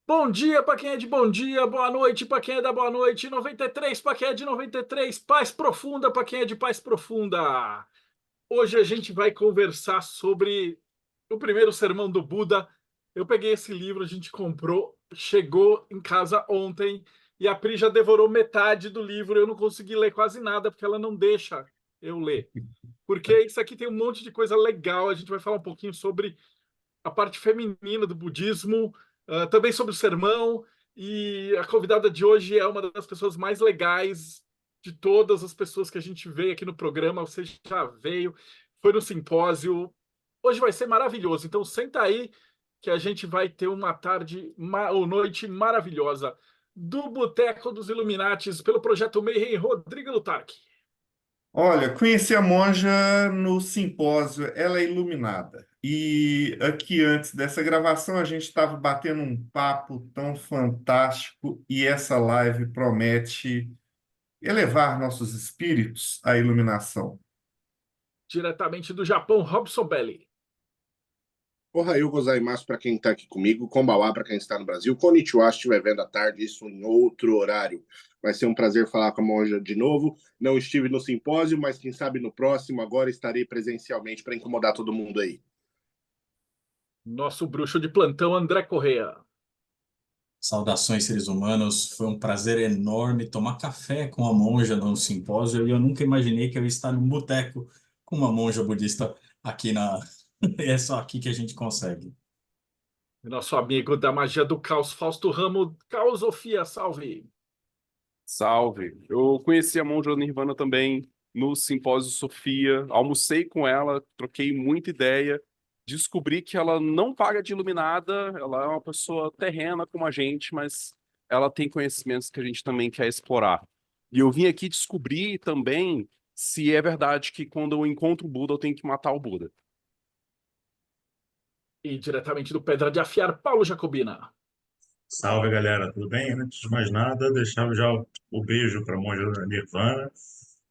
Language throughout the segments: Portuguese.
Bom dia para quem é de bom dia, boa noite para quem é da boa noite, 93 para quem é de 93, paz profunda para quem é de paz profunda. Hoje a gente vai conversar sobre o primeiro sermão do Buda. Eu peguei esse livro, a gente comprou, chegou em casa ontem e a Pri já devorou metade do livro. Eu não consegui ler quase nada porque ela não deixa eu ler. Porque isso aqui tem um monte de coisa legal. A gente vai falar um pouquinho sobre a parte feminina do budismo, também sobre o sermão. E a convidada de hoje é uma das pessoas mais legais de todas as pessoas que a gente vê aqui no programa. Você já veio, foi no simpósio. Hoje vai ser maravilhoso. Então, senta aí que a gente vai ter uma tarde ou noite maravilhosa do Boteco dos Illuminatis pelo Projeto Mayhem, Rodrigo Lutarque. Olha, conheci a monja no simpósio, ela é iluminada. E aqui antes dessa gravação a gente estava batendo um papo tão fantástico e essa live promete elevar nossos espíritos à iluminação. Diretamente do Japão, Robson Belli. Ohayou gozaimasu para quem está aqui comigo, Konbawa para quem está no Brasil, Konnichiwa se estiver vendo à tarde, isso em outro horário. Vai ser um prazer falar com a monja de novo. Não estive no simpósio, mas quem sabe no próximo, agora estarei presencialmente para incomodar todo mundo aí. Nosso bruxo de plantão, André Correa. Saudações, seres humanos. Foi um prazer enorme tomar café com a monja no simpósio e eu nunca imaginei que eu ia estar num boteco com uma monja budista aqui na. É só aqui que a gente consegue. Nosso amigo da magia do caos, Fausto Ramo, Caosofia, salve. Salve! Eu conheci a Monja Nirvana também no Simpósio Sofia, almocei com ela, troquei muita ideia, descobri que ela não paga de iluminada, ela é uma pessoa terrena como a gente, mas ela tem conhecimentos que a gente também quer explorar. E eu vim aqui descobrir também se é verdade que quando eu encontro o Buda, eu tenho que matar o Buda. E diretamente do Pedra de Afiar, Paulo Jacobina. Salve, galera, tudo bem? Antes de mais nada, deixava já o beijo para a monja Nirvana,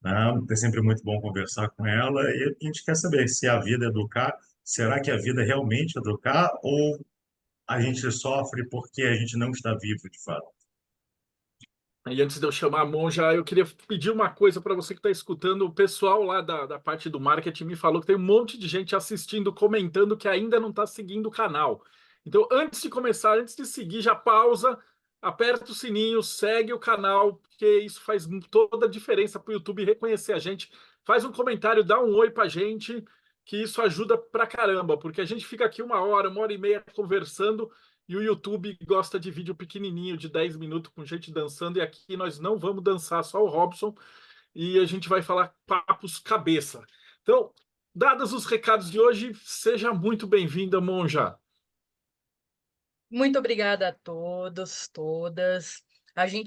né? É sempre muito bom conversar com ela e a gente quer saber se a vida é educar, será que a vida é realmente educar ou a gente sofre porque a gente não está vivo de fato? E antes de eu chamar a monja, eu queria pedir uma coisa para você que está escutando. O pessoal lá da parte do marketing me falou que tem um monte de gente assistindo, comentando que ainda não está seguindo o canal. Então, antes de começar, antes de seguir, já pausa, aperta o sininho, segue o canal, porque isso faz toda a diferença para o YouTube reconhecer a gente. Faz um comentário, dá um oi para a gente, que isso ajuda pra caramba, porque a gente fica aqui uma hora e meia conversando. E o YouTube gosta de vídeo pequenininho, de 10 minutos, com gente dançando. E aqui nós não vamos dançar, só o Robson. E a gente vai falar papos cabeça. Então, dados os recados de hoje, seja muito bem-vinda, Monja. Muito obrigada a todos, todas.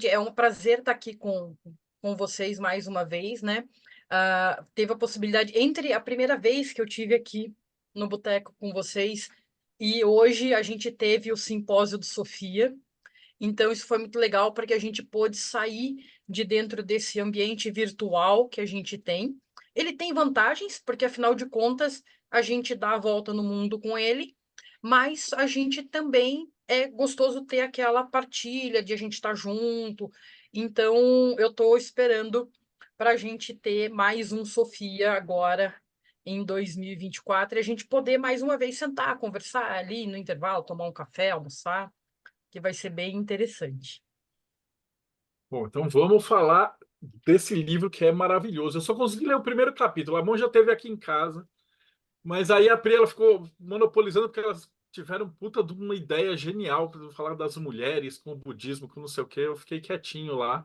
É um prazer estar aqui com vocês mais uma vez, né? Teve a possibilidade, entre a primeira vez que eu tive aqui no Boteco com vocês e hoje a gente teve o simpósio do Sofia. Então, isso foi muito legal porque a gente pôde sair de dentro desse ambiente virtual que a gente tem. Ele tem vantagens, porque afinal de contas, a gente dá a volta no mundo com ele, mas a gente também é gostoso ter aquela partilha de a gente estar junto. Então, eu estou esperando para a gente ter mais um Sofia agora em 2024 e a gente poder mais uma vez sentar, conversar ali no intervalo, tomar um café, almoçar, que vai ser bem interessante. Bom, então vamos falar desse livro que é maravilhoso. Eu só consegui ler o primeiro capítulo. A Monja teve aqui em casa. Mas aí a Pri ela ficou monopolizando porque elas tiveram puta de uma ideia genial para falar das mulheres com o budismo, com não sei o quê. Eu fiquei quietinho lá.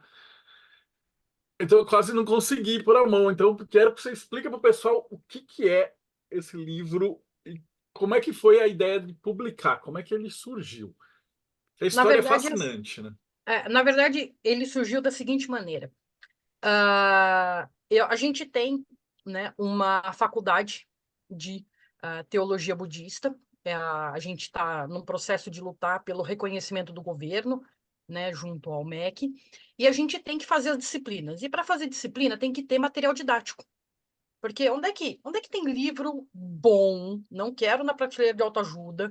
Então eu quase não consegui pôr a mão. Então eu quero que você explique para o pessoal o que que é esse livro e como é que foi a ideia de publicar, como é que ele surgiu. A Na história é verdade, fascinante, né? ele surgiu da seguinte maneira. A gente tem, né, uma faculdade de teologia budista. A gente está num processo de lutar pelo reconhecimento do governo, né, junto ao MEC, e a gente tem que fazer as disciplinas. E para fazer disciplina tem que ter material didático. Porque onde é que tem livro bom, não quero na prateleira de autoajuda,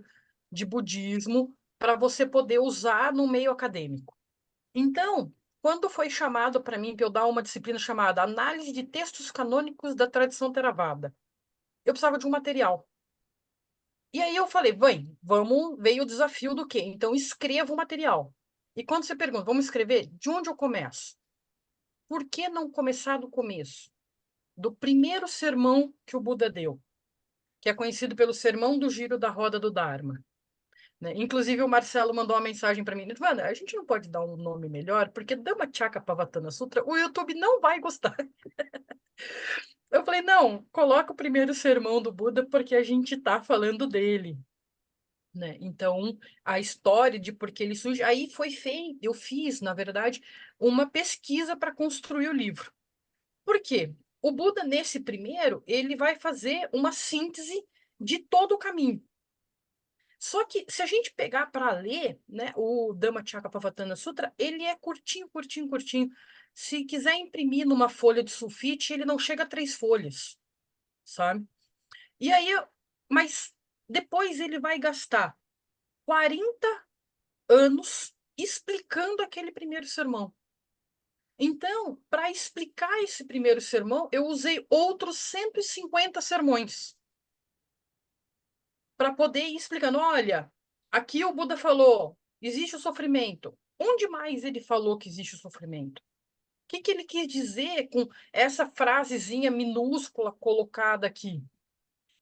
de budismo, para você poder usar no meio acadêmico. Então, quando foi chamado para mim para eu dar uma disciplina chamada Análise de Textos Canônicos da Tradição Theravada, eu precisava de um material. E aí eu falei, bem, veio o desafio do quê? Então, escreva o material. E quando você pergunta, vamos escrever? De onde eu começo? Por que não começar do começo? Do primeiro sermão que o Buda deu, que é conhecido pelo Sermão do Giro da Roda do Dharma. Né? Inclusive, o Marcelo mandou uma mensagem para mim, Nirvana, a gente não pode dar um nome melhor, porque Dhammacakkappavattana Sutra, o YouTube não vai gostar. Eu falei, não, coloca o primeiro sermão do Buda, porque a gente está falando dele. Né? Então, a história de por que ele surge, aí foi feito, eu fiz, na verdade, uma pesquisa para construir o livro. Por quê? O Buda, nesse primeiro, ele vai fazer uma síntese de todo o caminho. Só que, se a gente pegar para ler, né, o Dhammacakkappavattana Sutra, ele é curtinho, curtinho, curtinho. Se quiser imprimir numa folha de sulfite, ele não chega a 3 folhas, sabe? E aí, mas depois ele vai gastar 40 anos explicando aquele primeiro sermão. Então, para explicar esse primeiro sermão, eu usei outros 150 sermões para poder ir explicando. Olha, aqui o Buda falou, existe o sofrimento. Onde mais ele falou que existe o sofrimento? O que ele quis dizer com essa frasezinha minúscula colocada aqui?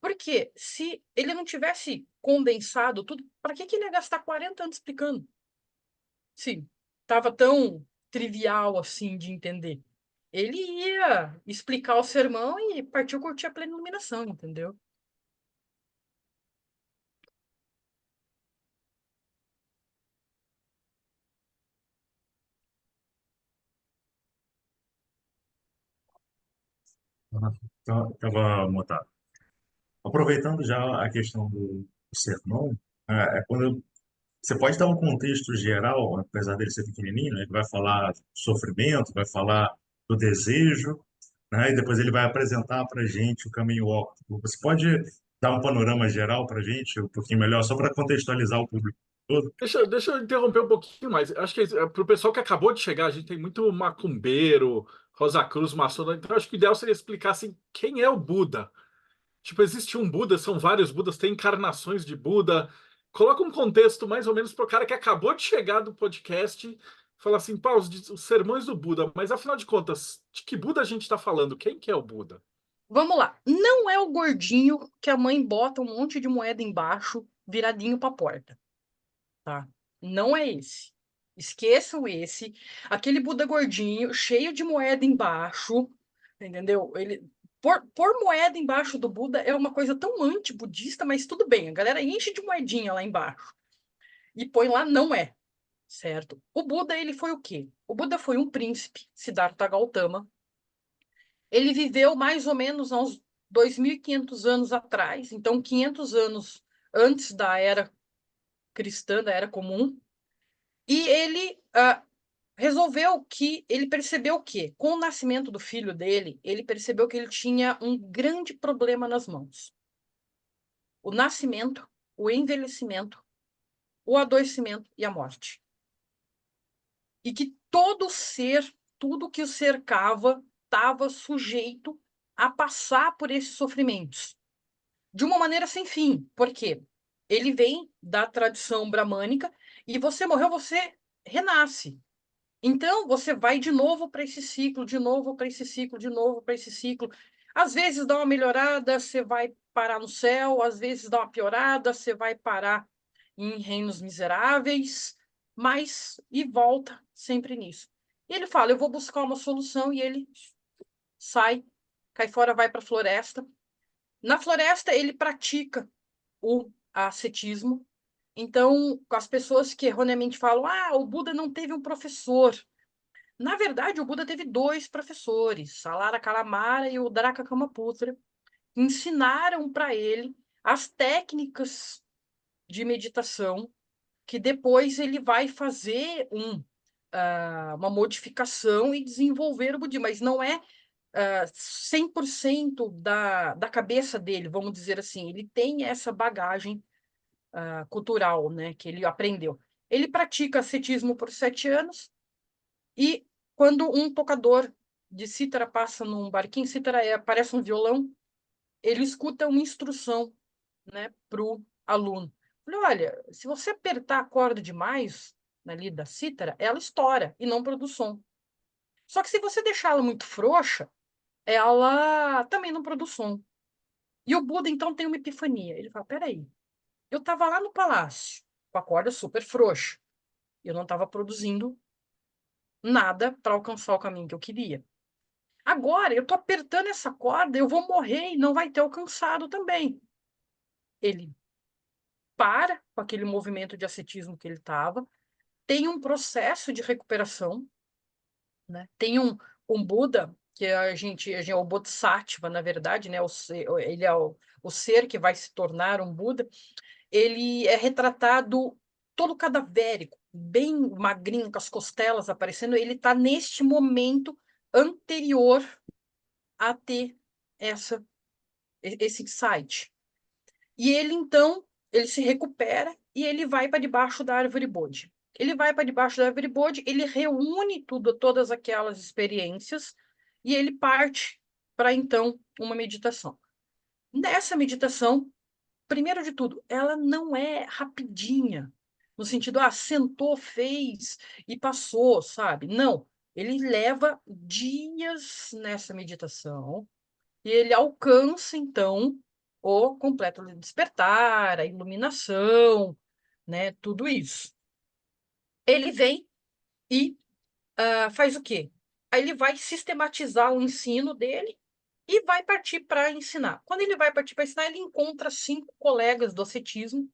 Porque se ele não tivesse condensado tudo, para que ele ia gastar 40 anos explicando? Sim, estava tão trivial assim de entender. Ele ia explicar o sermão e partiu curtir a plena iluminação, entendeu? Estava mutado. Aproveitando já a questão do sermão, você pode dar um contexto geral, apesar dele ser pequenininho, né? Ele vai falar do sofrimento, vai falar do desejo, né? E depois ele vai apresentar para a gente o caminho óptimo. Você pode dar um panorama geral para a gente, um pouquinho melhor, só para contextualizar o público todo? Deixa eu interromper um pouquinho mais. Acho que para o pessoal que acabou de chegar, a gente tem muito macumbeiro, Rosa Cruz, maçona. Então, acho que o ideal seria explicar assim, quem é o Buda. Tipo, existe um Buda, são vários Budas, tem encarnações de Buda. Coloca um contexto mais ou menos para o cara que acabou de chegar do podcast, falar assim, pá, os sermões do Buda, mas afinal de contas, de que Buda a gente está falando? Quem que é o Buda? Vamos lá. Não é o gordinho que a mãe bota um monte de moeda embaixo, viradinho para a porta. Tá? Não é esse. Esqueçam esse. Aquele Buda gordinho, cheio de moeda embaixo, entendeu? Ele pôr moeda embaixo do Buda é uma coisa tão anti-budista, mas tudo bem. A galera enche de moedinha lá embaixo e põe lá, não é, certo? O Buda, ele foi o quê? O Buda foi um príncipe, Siddhartha Gautama. Ele viveu mais ou menos há uns 2.500 anos atrás, então 500 anos antes da era cristã, da era comum. E ele resolveu que ele percebeu que, com o nascimento do filho dele, ele percebeu que ele tinha um grande problema nas mãos: o nascimento, o envelhecimento, o adoecimento e a morte. E que todo ser, tudo que o cercava, estava sujeito a passar por esses sofrimentos de uma maneira sem fim. Por quê? Ele vem da tradição bramânica e você morreu, você renasce. Então, você vai de novo para esse ciclo, de novo para esse ciclo, de novo para esse ciclo. Às vezes dá uma melhorada, você vai parar no céu, às vezes dá uma piorada, você vai parar em reinos miseráveis, mas e volta sempre nisso. E ele fala, eu vou buscar uma solução, e ele sai, cai fora, vai para a floresta. Na floresta, ele pratica o ascetismo. Então, as pessoas que erroneamente falam, o Buda não teve um professor. Na verdade, o Buda teve 2 professores, Salara Kalamara e o Dharaka Kamaputra, que ensinaram para ele as técnicas de meditação, que depois ele vai fazer uma modificação e desenvolver o budismo, mas não é 100% da cabeça dele, vamos dizer assim. Ele tem essa bagagem cultural, né, que ele aprendeu. Ele pratica ascetismo por 7 anos e quando um tocador de cítara passa num barquinho, cítara parece um violão, ele escuta uma instrução, né, para o aluno. Falei, olha, se você apertar a corda demais ali da cítara, ela estoura e não produz som. Só que se você deixar ela muito frouxa, ela também não produz som. E o Buda, então, tem uma epifania. Ele fala, peraí, eu estava lá no palácio, com a corda super frouxa. Eu não estava produzindo nada para alcançar o caminho que eu queria. Agora, eu estou apertando essa corda, eu vou morrer e não vai ter alcançado também. Ele para com aquele movimento de ascetismo que ele estava, tem um processo de recuperação, né? Tem um Buda, que a gente é o Bodhisattva, na verdade, né? Ele é o ser que vai se tornar um Buda. Ele é retratado todo cadavérico, bem magrinho, com as costelas aparecendo. Ele está neste momento anterior a ter esse insight. E ele, então, ele se recupera e ele vai para debaixo da árvore Bodhi. Ele vai para debaixo da árvore Bodhi, ele reúne todas aquelas experiências e ele parte para, então, uma meditação. Nessa meditação, primeiro de tudo, ela não é rapidinha, no sentido, sentou, fez e passou, sabe? Não, ele leva dias nessa meditação e ele alcança, então, o completo despertar, a iluminação, né? Tudo isso. Ele vem e faz o quê? Aí ele vai sistematizar o ensino dele e vai partir para ensinar. Quando ele vai partir para ensinar, ele encontra 5 colegas do ascetismo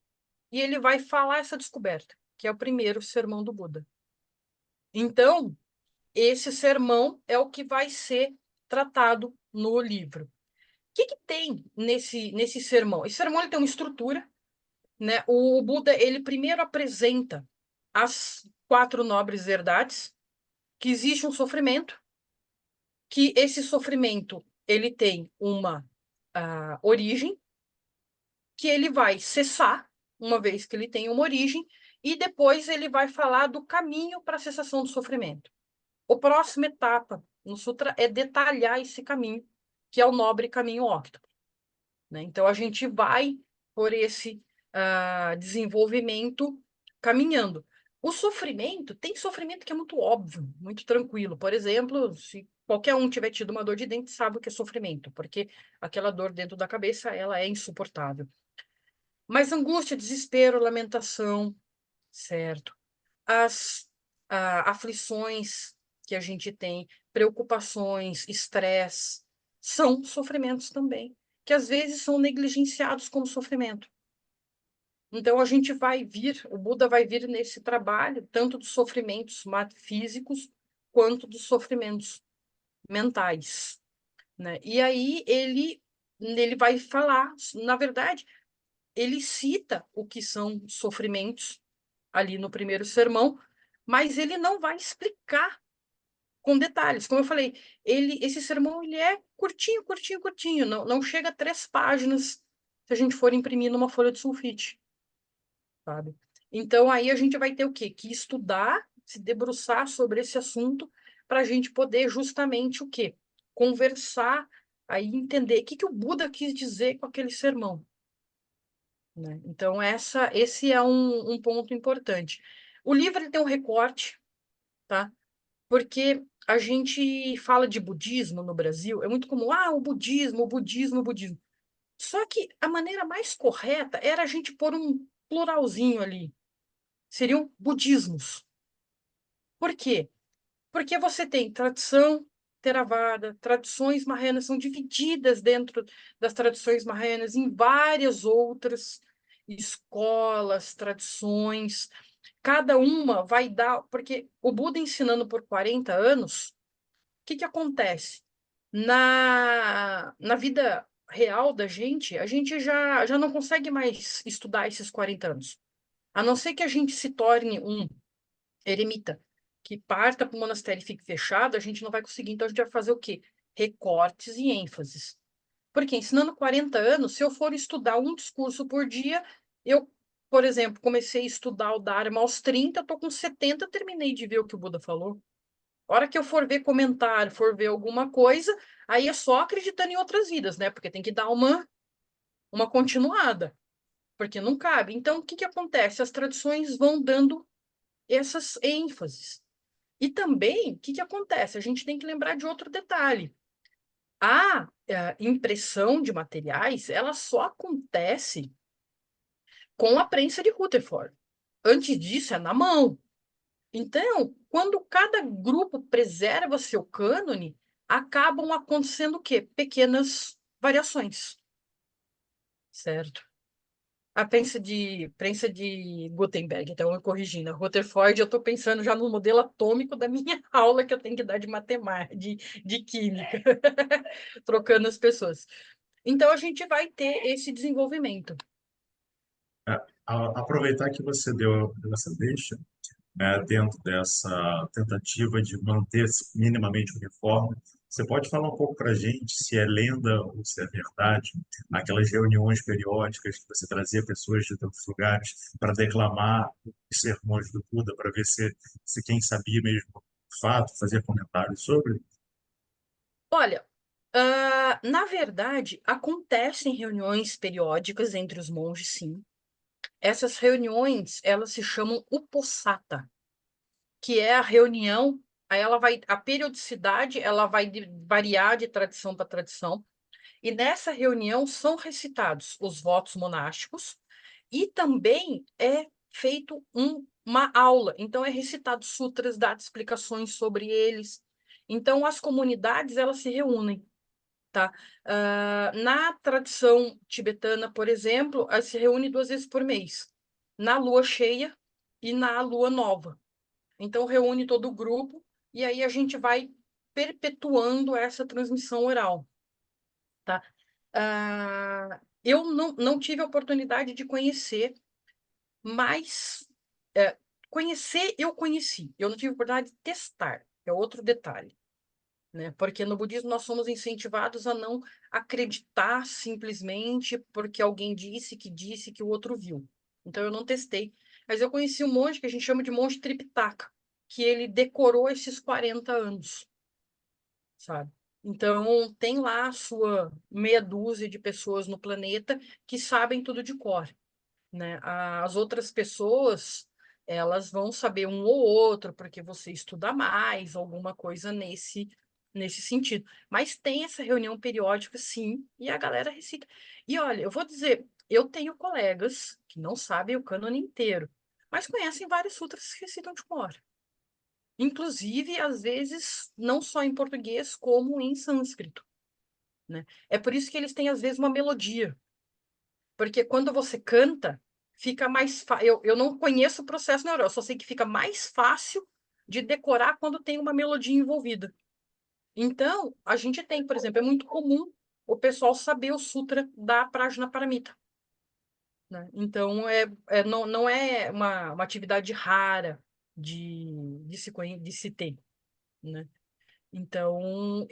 e ele vai falar essa descoberta, que é o primeiro sermão do Buda. Então, esse sermão é o que vai ser tratado no livro. O que tem nesse sermão? Esse sermão ele tem uma estrutura, né? O Buda ele primeiro apresenta as 4 nobres verdades, que existe um sofrimento, que esse sofrimento ele tem uma origem, que ele vai cessar, uma vez que ele tem uma origem, e depois ele vai falar do caminho para a cessação do sofrimento. A próxima etapa no Sutra é detalhar esse caminho, que é o nobre caminho óctuplo, né? Então, a gente vai por esse desenvolvimento caminhando. O sofrimento, tem sofrimento que é muito óbvio, muito tranquilo. Por exemplo, se qualquer um tiver tido uma dor de dente, sabe o que é sofrimento, porque aquela dor dentro da cabeça, ela é insuportável. Mas angústia, desespero, lamentação, certo? As aflições que a gente tem, preocupações, estresse, são sofrimentos também, que às vezes são negligenciados como sofrimento. Então, a gente vai vir, o Buda vai vir nesse trabalho, tanto dos sofrimentos físicos, quanto dos sofrimentos mentais, né? E aí, ele vai falar, na verdade, ele cita o que são sofrimentos ali no primeiro sermão, mas ele não vai explicar com detalhes. Como eu falei, esse sermão ele é curtinho, curtinho, curtinho, não chega a 3 páginas se a gente for imprimir numa folha de sulfite, sabe? Então, aí a gente vai ter o quê? Que estudar, se debruçar sobre esse assunto para a gente poder justamente o quê? Conversar, aí entender o que o Buda quis dizer com aquele sermão, né? Então, esse é um ponto importante. O livro ele tem um recorte, tá? Porque a gente fala de budismo no Brasil, é muito comum, o budismo, o budismo, o budismo. Só que a maneira mais correta era a gente pôr um pluralzinho ali. Seriam budismos. Por quê? Porque você tem tradição Theravada, tradições Mahayana são divididas dentro das tradições Mahayanas em várias outras escolas, tradições. Cada uma vai dar... Porque o Buda ensinando por 40 anos, o que acontece? Na vida real da gente, a gente já não consegue mais estudar esses 40 anos. A não ser que a gente se torne um eremita, que parta para o monastério e fique fechado, a gente não vai conseguir. Então, a gente vai fazer o quê? Recortes e ênfases. Porque ensinando 40 anos, se eu for estudar um discurso por dia, eu por exemplo, comecei a estudar o Dharma aos 30, estou com 70, terminei de ver o que o Buda falou. A hora que eu for ver comentário, for ver alguma coisa, aí é só acreditando em outras vidas, né? Porque tem que dar uma continuada, porque não cabe. Então, o que acontece? As tradições vão dando essas ênfases. E também, o que acontece? A gente tem que lembrar de outro detalhe. A impressão de materiais, ela só acontece com a prensa de Rutherford. Antes disso, é na mão. Então, quando cada grupo preserva seu cânone, acabam acontecendo o quê? Pequenas variações, certo? A prensa de Gutenberg, então eu corrigindo, a Rutherford, eu estou pensando já no modelo atômico da minha aula que eu tenho que dar de matemática, de química, trocando as pessoas. Então, a gente vai ter esse desenvolvimento. Aproveitar que você deu essa deixa, né, dentro dessa tentativa de manter-se minimamente uniforme, você pode falar um pouco para a gente se é lenda ou se é verdade, aquelas reuniões periódicas que você trazia pessoas de tantos lugares para declamar os sermões do Buda, para ver se quem sabia mesmo de fato fazia comentários sobre? Olha, na verdade, acontecem reuniões periódicas entre os monges, sim. Essas reuniões, elas se chamam Uposatha, que é a reunião, aí a periodicidade, ela vai variar de tradição para tradição, e nessa reunião são recitados os votos monásticos e também é feito uma aula, então é recitado sutras, dado explicações sobre eles. Então as comunidades, elas se reúnem. Tá? Na tradição tibetana, por exemplo, se reúne 2 vezes por mês, na lua cheia e na lua nova. Então, reúne todo o grupo e aí a gente vai perpetuando essa transmissão oral. Tá? Eu não tive a oportunidade de conhecer, mas conhecer eu conheci. Eu não tive a oportunidade de testar, é outro detalhe. Né? Porque no budismo nós somos incentivados a não acreditar simplesmente porque alguém disse que o outro viu. Então eu não testei. Mas eu conheci um monge que a gente chama de monge Tripitaka, que ele decorou esses 40 anos, sabe? Então tem lá a sua meia dúzia de pessoas no planeta que sabem tudo de cor, né? As outras pessoas, elas vão saber um ou outro, porque você estuda mais, alguma coisa nesse sentido. Mas tem essa reunião periódica, sim, e a galera recita. E olha, eu vou dizer, eu tenho colegas que não sabem o cânone inteiro, mas conhecem vários sutras que recitam de cor. Inclusive, às vezes, não só em português, como em sânscrito, né? É por isso que eles têm, às vezes, uma melodia. Porque quando você canta, fica mais fácil. Eu não conheço o processo neural, eu só sei que fica mais fácil de decorar quando tem uma melodia envolvida. Então, a gente tem, por exemplo, é muito comum o pessoal saber o sutra da Prajnaparamita, né? Então, não é uma atividade rara de se ter, né? Então,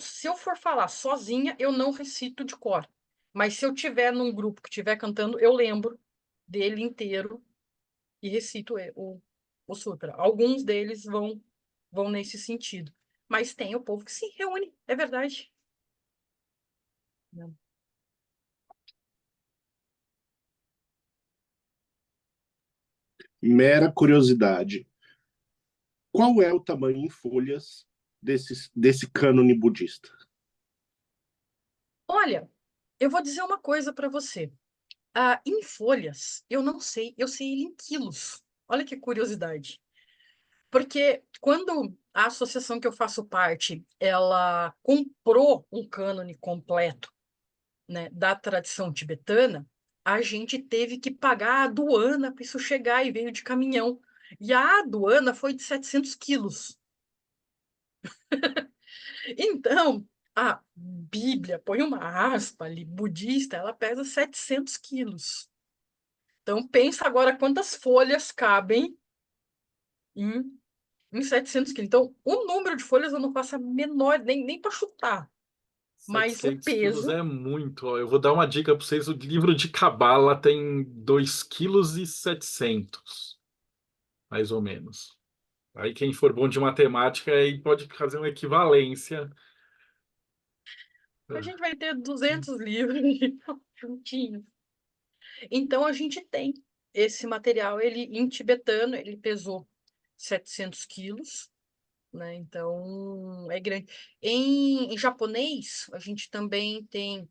se eu for falar sozinha, eu não recito de cor. Mas se eu tiver num grupo que estiver cantando, eu lembro dele inteiro e recito o sutra. Alguns deles vão nesse sentido. Mas tem o povo que se reúne, é verdade. Mera curiosidade. Qual é o tamanho em folhas desse cânone budista? Olha, eu vou dizer uma coisa para você. Em folhas, eu não sei, eu sei ele em quilos. Olha que curiosidade. Porque quando a associação que eu faço parte, ela comprou um cânone completo, né, da tradição tibetana, a gente teve que pagar a aduana para isso chegar e veio de caminhão. E a aduana foi de 700 quilos. Então, a Bíblia, põe uma aspa ali, budista, ela pesa 700 quilos. Então, pensa agora quantas folhas cabem em 700 quilos. Então, o número de folhas eu não faço a menor, nem para chutar. mas o 700 quilos peso, é muito. Ó. Eu vou dar uma dica para vocês. O livro de Cabala tem 2,7 kg, mais ou menos. Aí quem for bom de matemática aí pode fazer uma equivalência. a gente vai ter 200 livros juntinhos. Então, a gente tem esse material, ele em tibetano, ele pesou 700 quilos, né? Então, é grande. Em japonês, a gente também tem,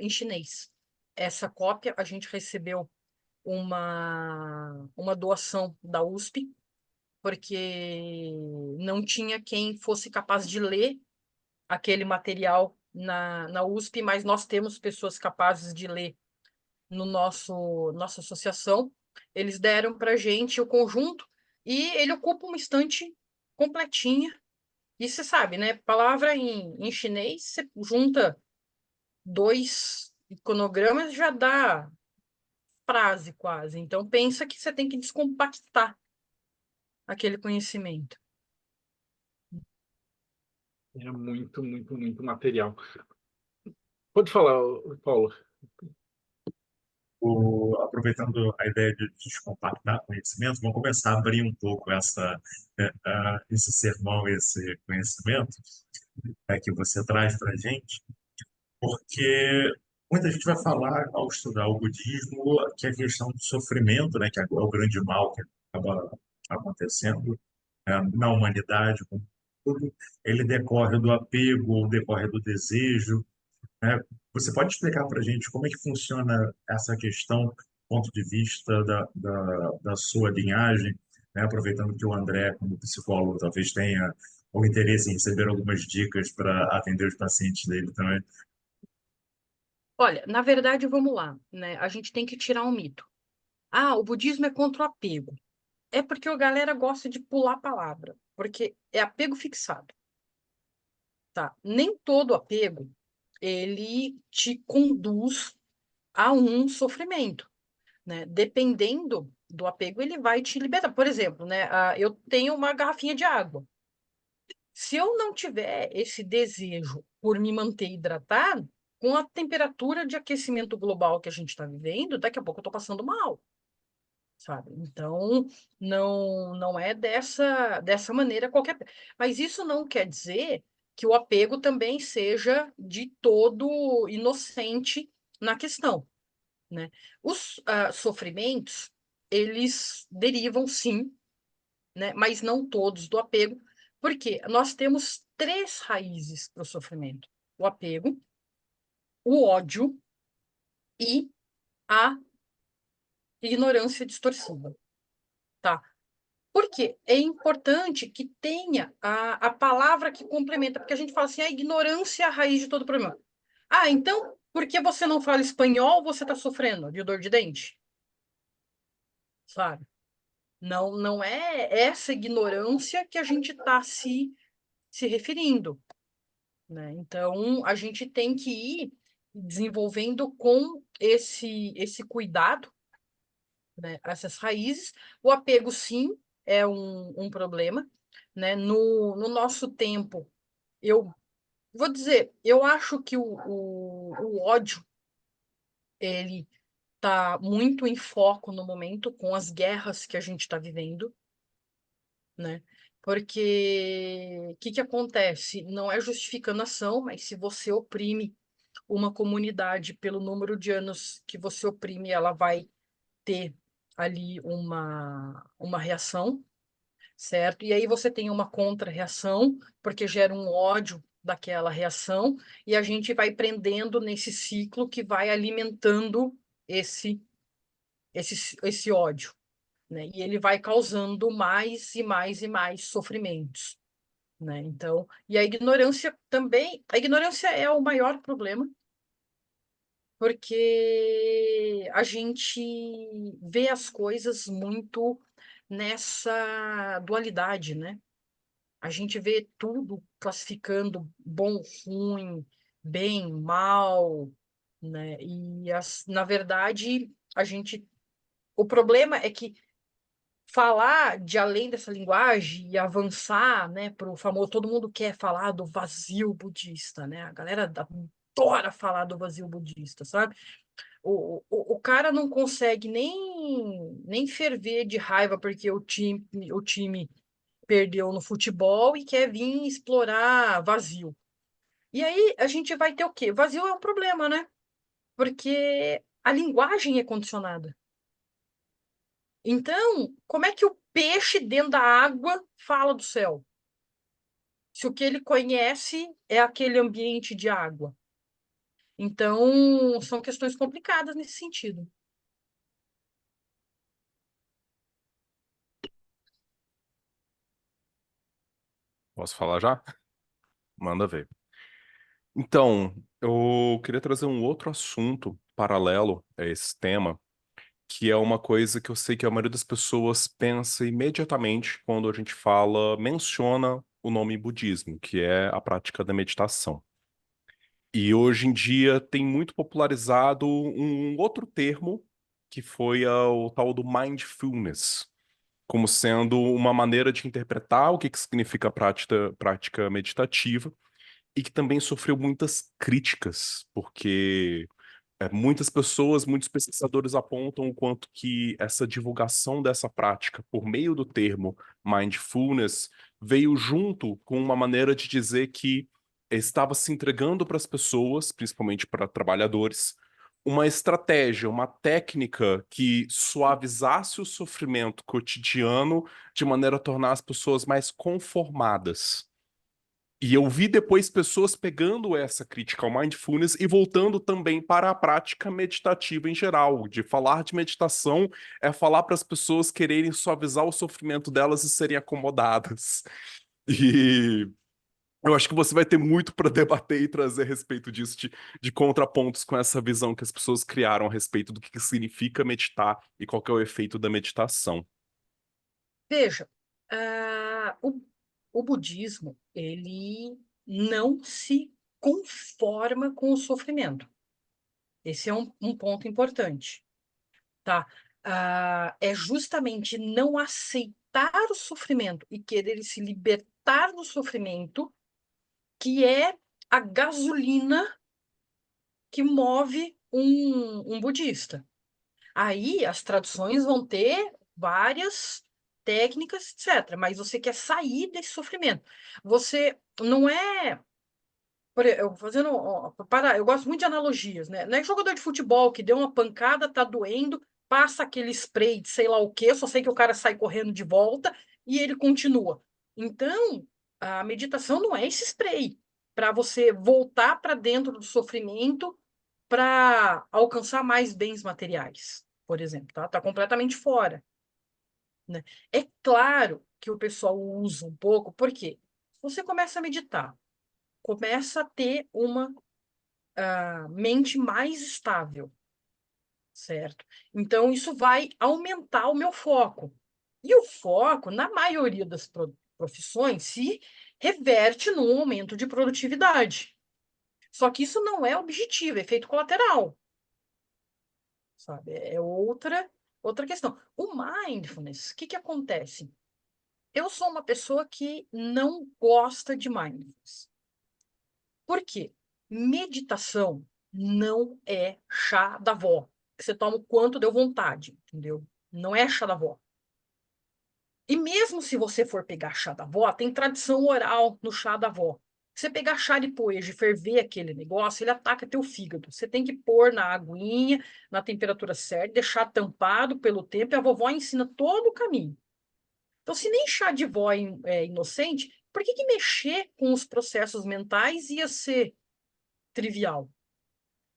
em chinês. Essa cópia, a gente recebeu uma doação da USP, porque não tinha quem fosse capaz de ler aquele material na USP, mas nós temos pessoas capazes de ler no nossa associação. Eles deram para a gente o conjunto e ele ocupa uma estante completinha. E você sabe, né? Palavra em chinês, você junta 2 iconogramas, já dá frase quase. Então, pensa que você tem que descompactar aquele conhecimento. É muito, muito, muito material. Pode falar, Paulo. Aproveitando a ideia de descompactar conhecimento, vamos começar a abrir um pouco esse sermão, esse conhecimento que você traz para a gente, porque muita gente vai falar, ao estudar o budismo, que a questão do sofrimento, né, que é o grande mal que acaba acontecendo na humanidade, como tudo, ele decorre do apego, decorre do desejo, né? Você pode explicar para a gente como é que funciona essa questão, do ponto de vista da sua linhagem, né? Aproveitando que o André, como psicólogo, talvez tenha o interesse em receber algumas dicas para atender os pacientes dele também. Olha, na verdade, vamos lá, né? A gente tem que tirar um mito. Ah, o budismo é contra o apego. É porque a galera gosta de pular a palavra, porque é apego fixado, tá? Nem todo apego ele te conduz a um sofrimento, né? Dependendo do apego, ele vai te libertar. Por exemplo, né? Eu tenho uma garrafinha de água. Se eu não tiver esse desejo por me manter hidratado, com a temperatura de aquecimento global que a gente está vivendo, daqui a pouco eu estou passando mal, sabe? Então, não é dessa maneira qualquer. Mas isso não quer dizer que o apego também seja de todo inocente na questão, né? Os sofrimentos, eles derivam, sim, né? Mas não todos do apego, porque nós temos 3 raízes para o sofrimento: o apego, o ódio e a ignorância distorsiva, tá? Porque é importante que tenha a palavra que complementa, porque a gente fala assim, a ignorância é a raiz de todo problema. Ah, então, porque você não fala espanhol, você está sofrendo de dor de dente? Sabe? Não é essa ignorância que a gente está se referindo, né? Então, a gente tem que ir desenvolvendo com esse cuidado, né? Essas raízes. O apego, sim, é um problema, né? No nosso tempo, eu vou dizer, eu acho que o ódio, ele está muito em foco no momento com as guerras que a gente está vivendo, né? Porque o que acontece? Não é justificando a ação, mas se você oprime uma comunidade pelo número de anos que você oprime, ela vai ter ali uma reação, certo? E aí você tem uma contra-reação, porque gera um ódio daquela reação, e a gente vai prendendo nesse ciclo que vai alimentando esse ódio, né? E ele vai causando mais e mais e mais sofrimentos, né? Então, e a ignorância também, a ignorância é o maior problema, porque a gente vê as coisas muito nessa dualidade, né? A gente vê tudo classificando bom, ruim, bem, mal, né? E na verdade, o problema é que falar de além dessa linguagem e avançar, né, para o famoso, todo mundo quer falar do vazio budista, né? A galera adora falar do vazio budista, sabe? O cara não consegue nem ferver de raiva porque o time perdeu no futebol e quer vir explorar vazio. E aí a gente vai ter o quê? Vazio é um problema, né? Porque a linguagem é condicionada. Então, como é que o peixe dentro da água fala do céu? Se o que ele conhece é aquele ambiente de água. Então, são questões complicadas nesse sentido. Posso falar já? Manda ver. Então, eu queria trazer um outro assunto paralelo a esse tema, que é uma coisa que eu sei que a maioria das pessoas pensa imediatamente quando a gente menciona o nome budismo, que é a prática da meditação. E hoje em dia tem muito popularizado um outro termo, que foi o tal do mindfulness, como sendo uma maneira de interpretar o que significa a prática meditativa, e que também sofreu muitas críticas, porque muitas pessoas, muitos pesquisadores apontam o quanto que essa divulgação dessa prática por meio do termo mindfulness veio junto com uma maneira de dizer que estava se entregando para as pessoas, principalmente para trabalhadores, uma estratégia, uma técnica que suavizasse o sofrimento cotidiano de maneira a tornar as pessoas mais conformadas. E eu vi depois pessoas pegando essa crítica ao mindfulness e voltando também para a prática meditativa em geral. De falar de meditação é falar para as pessoas quererem suavizar o sofrimento delas e serem acomodadas. E eu acho que você vai ter muito para debater e trazer a respeito disso, de contrapontos com essa visão que as pessoas criaram a respeito do que significa meditar e qual que é o efeito da meditação. Veja, o budismo, ele não se conforma com o sofrimento. Esse é um ponto importante, tá? É justamente não aceitar o sofrimento e querer se libertar do sofrimento que é a gasolina que move um budista. Aí as traduções vão ter várias técnicas, etc. Mas você quer sair desse sofrimento. Você não é. Eu fazendo. Eu gosto muito de analogias, né? Não é jogador de futebol que deu uma pancada, tá doendo, passa aquele spray de sei lá o quê, só sei que o cara sai correndo de volta e ele continua. Então, a meditação não é esse spray para você voltar para dentro do sofrimento para alcançar mais bens materiais, por exemplo, tá? Tá completamente fora, né? É claro que o pessoal usa um pouco, porque você começa a meditar, começa a ter uma mente mais estável, certo? Então, isso vai aumentar o meu foco. E o foco, na maioria das profissões, se reverte num aumento de produtividade. Só que isso não é objetivo, é efeito colateral, sabe? É outra questão. O mindfulness, o que acontece? Eu sou uma pessoa que não gosta de mindfulness. Por quê? Meditação não é chá da avó, que você toma o quanto deu vontade, entendeu? Não é chá da avó. E mesmo se você for pegar chá da avó, tem tradição oral no chá da avó. Você pegar chá de poejo e ferver aquele negócio, ele ataca teu fígado. Você tem que pôr na aguinha, na temperatura certa, deixar tampado pelo tempo, e a vovó ensina todo o caminho. Então, se nem chá de vó é inocente, por que mexer com os processos mentais ia ser trivial?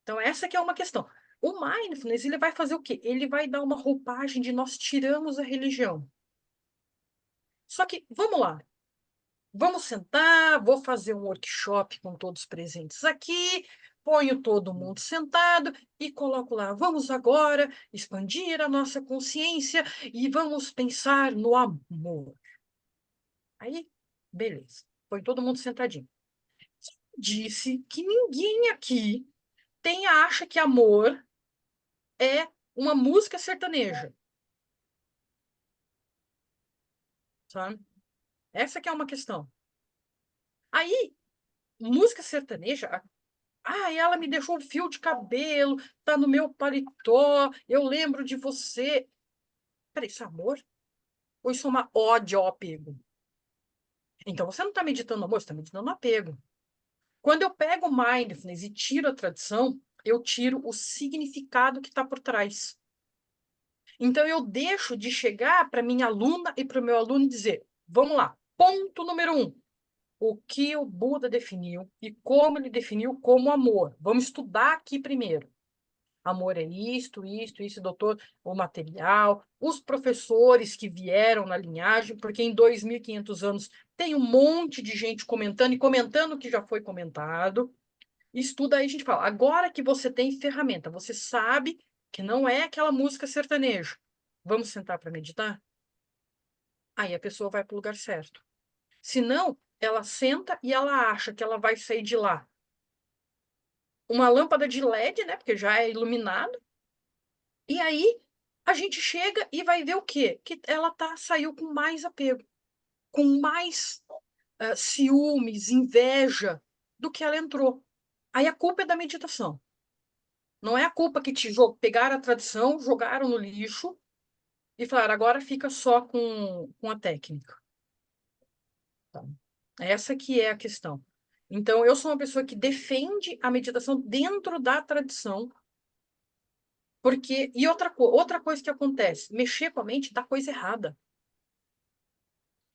Então, essa que é uma questão. O mindfulness, ele vai fazer o quê? Ele vai dar uma roupagem de nós tiramos a religião. Só que, vamos lá. Vamos sentar, vou fazer um workshop com todos presentes aqui, ponho todo mundo sentado e coloco lá. Vamos agora expandir a nossa consciência e vamos pensar no amor. Aí, beleza. Põe todo mundo sentadinho. Disse que ninguém aqui acha que amor é uma música sertaneja. sabe? Essa que é uma questão. Aí, música sertaneja, ela me deixou um fio de cabelo, tá no meu paletó, eu lembro de você. Peraí, isso é amor? Ou isso é uma ode ao apego? Então você não está meditando amor, você está meditando apego. Quando eu pego o mindfulness e tiro a tradição, eu tiro o significado que está por trás. Então eu deixo de chegar para minha aluna e para o meu aluno e dizer: vamos lá, ponto número 1. O que o Buda definiu e como ele definiu como amor. Vamos estudar aqui primeiro. Amor é isto, doutor, o material, os professores que vieram na linhagem, porque em 2.500 anos tem um monte de gente comentando e comentando o que já foi comentado. Estuda aí, a gente fala, agora que você tem ferramenta, você sabe que não é aquela música sertaneja. Vamos sentar para meditar? Aí a pessoa vai para o lugar certo. Se não, ela senta e ela acha que ela vai sair de lá. Uma lâmpada de LED, né? Porque já é iluminado. E aí a gente chega e vai ver o quê? Que ela saiu com mais apego, com mais ciúmes, inveja do que ela entrou. Aí a culpa é da meditação. Não é a culpa que pegaram a tradição, jogaram no lixo e falaram, agora fica só com a técnica. Tá? Essa que é a questão. Então, eu sou uma pessoa que defende a meditação dentro da tradição, porque... E outra coisa que acontece, mexer com a mente dá coisa errada.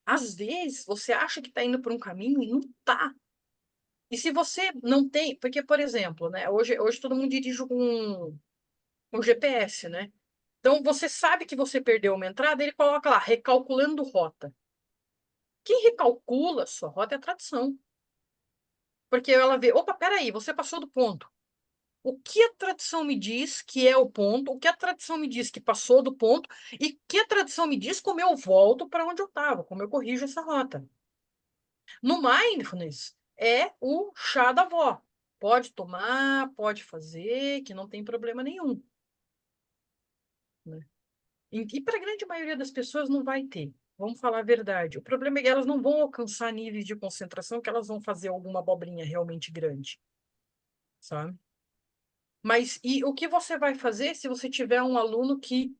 Às vezes, você acha que está indo por um caminho e não está. E se você não tem... Porque, por exemplo, né, hoje todo mundo dirige com um GPS, né? Então, você sabe que você perdeu uma entrada, ele coloca lá, recalculando rota. Quem recalcula sua rota é a tradição. Porque ela vê, opa, peraí, você passou do ponto. O que a tradição me diz que é o ponto, o que a tradição me diz que passou do ponto, e o que a tradição me diz como eu volto para onde eu estava, como eu corrijo essa rota. No mindfulness, é o chá da avó. Pode tomar, pode fazer, que não tem problema nenhum. Né? E para a grande maioria das pessoas não vai ter. Vamos falar a verdade. O problema é que elas não vão alcançar níveis de concentração que elas vão fazer alguma abobrinha realmente grande. Sabe? Mas e o que você vai fazer se você tiver um aluno que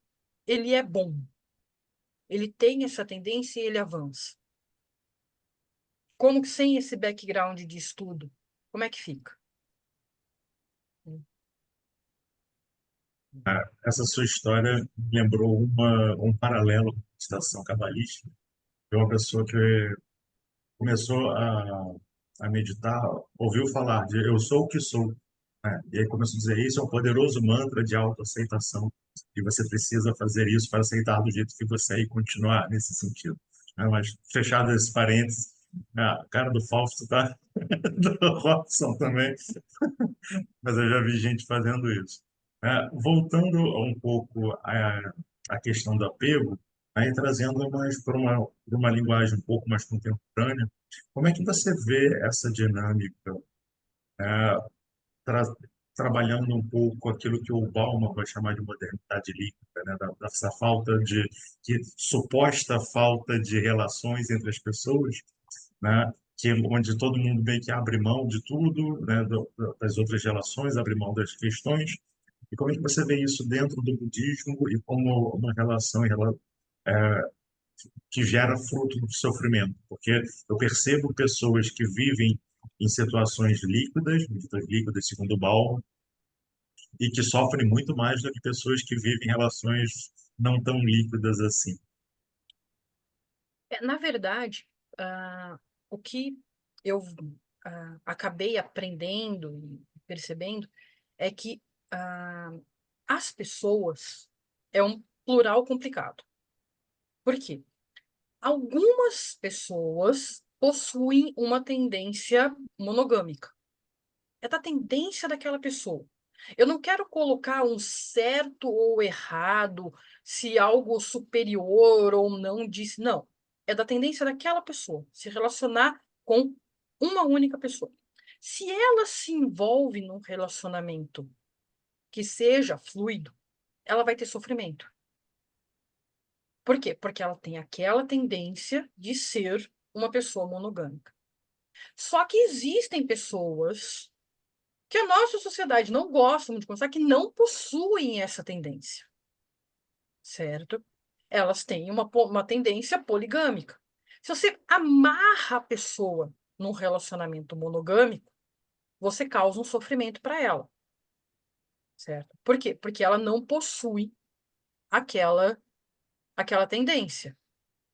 ele é bom? Ele tem essa tendência e ele avança. Como que sem esse background de estudo? Como é que fica? Essa sua história me lembrou um paralelo com a meditação cabalística de uma pessoa que começou a meditar, ouviu falar de eu sou o que sou, né? E aí começou a dizer, isso é um poderoso mantra de autoaceitação, e você precisa fazer isso para aceitar do jeito que você é e continuar nesse sentido. Né? Mas, fechado esse parênteses, a cara do Fausto tá do Robson também, mas eu já vi gente fazendo isso. Voltando um pouco à questão do apego, aí trazendo mais para uma linguagem um pouco mais contemporânea, como é que você vê essa dinâmica, é, tra trabalhando um pouco aquilo que o Bauman vai chamar de modernidade líquida, né? Dessa falta suposta falta de relações entre as pessoas, né? Onde todo mundo meio que abre mão de tudo, né? Das outras relações, abre mão das questões. E como é que você vê isso dentro do budismo e como uma relação que gera fruto do sofrimento? Porque eu percebo pessoas que vivem em situações líquidas, segundo Bauman, e que sofrem muito mais do que pessoas que vivem relações não tão líquidas assim. Na verdade, o que eu acabei aprendendo e percebendo é que as pessoas é um plural complicado. Por quê? Algumas pessoas possuem uma tendência monogâmica. É da tendência daquela pessoa. Eu não quero colocar um certo ou errado, se algo superior ou não disse. Não. É da tendência daquela pessoa se relacionar com uma única pessoa. Se ela se envolve num relacionamento que seja fluido, ela vai ter sofrimento. Por quê? Porque ela tem aquela tendência de ser uma pessoa monogâmica. Só que existem pessoas que a nossa sociedade não gosta muito de conversar, que não possuem essa tendência, certo? Elas têm uma tendência poligâmica. Se você amarra a pessoa num relacionamento monogâmico, você causa um sofrimento para ela, certo? Por quê? Porque ela não possui aquela tendência.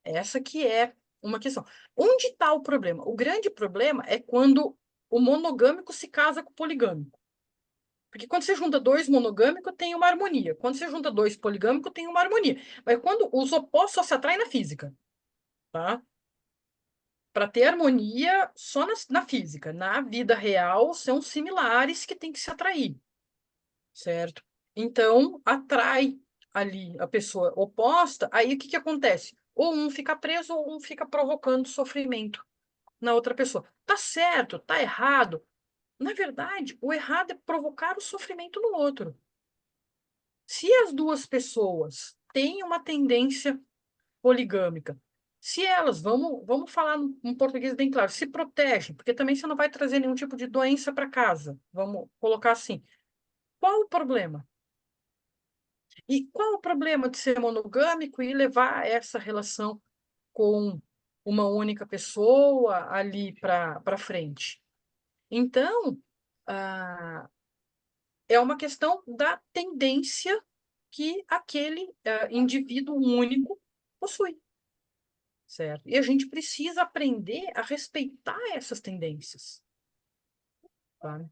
Essa que é uma questão. Onde está o problema? O grande problema é quando o monogâmico se casa com o poligâmico. Porque quando você junta dois monogâmicos, tem uma harmonia. Quando você junta dois poligâmicos, tem uma harmonia. Mas quando os opostos só se atraem na física, tá? Para ter harmonia só na física. Na vida real, são similares que têm que se atrair, certo? Então, atrai ali a pessoa oposta, aí o que acontece? Ou um fica preso, ou um fica provocando sofrimento na outra pessoa. Tá certo, tá errado. Na verdade, o errado é provocar o sofrimento no outro. Se as duas pessoas têm uma tendência poligâmica, se elas, vamos falar um português bem claro, se protegem, porque também você não vai trazer nenhum tipo de doença para casa, vamos colocar assim. Qual o problema? E qual o problema de ser monogâmico e levar essa relação com uma única pessoa ali para frente? Então, é uma questão da tendência que aquele indivíduo único possui, certo? E a gente precisa aprender a respeitar essas tendências, tá?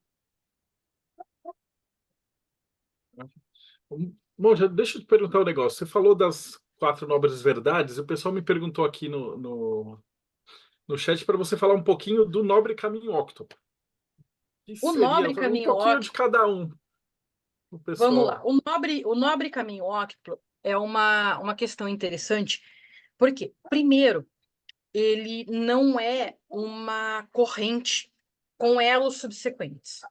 Bom, já deixa eu te perguntar um negócio. Você falou das 4 nobres verdades, e o pessoal me perguntou aqui no chat para você falar um pouquinho do nobre caminho óctuplo. Que O seria nobre um caminho pouquinho de cada um, o Vamos lá. pessoal. O nobre caminho óctuplo é uma questão interessante, porque, primeiro, ele não é uma corrente com elos subsequentes.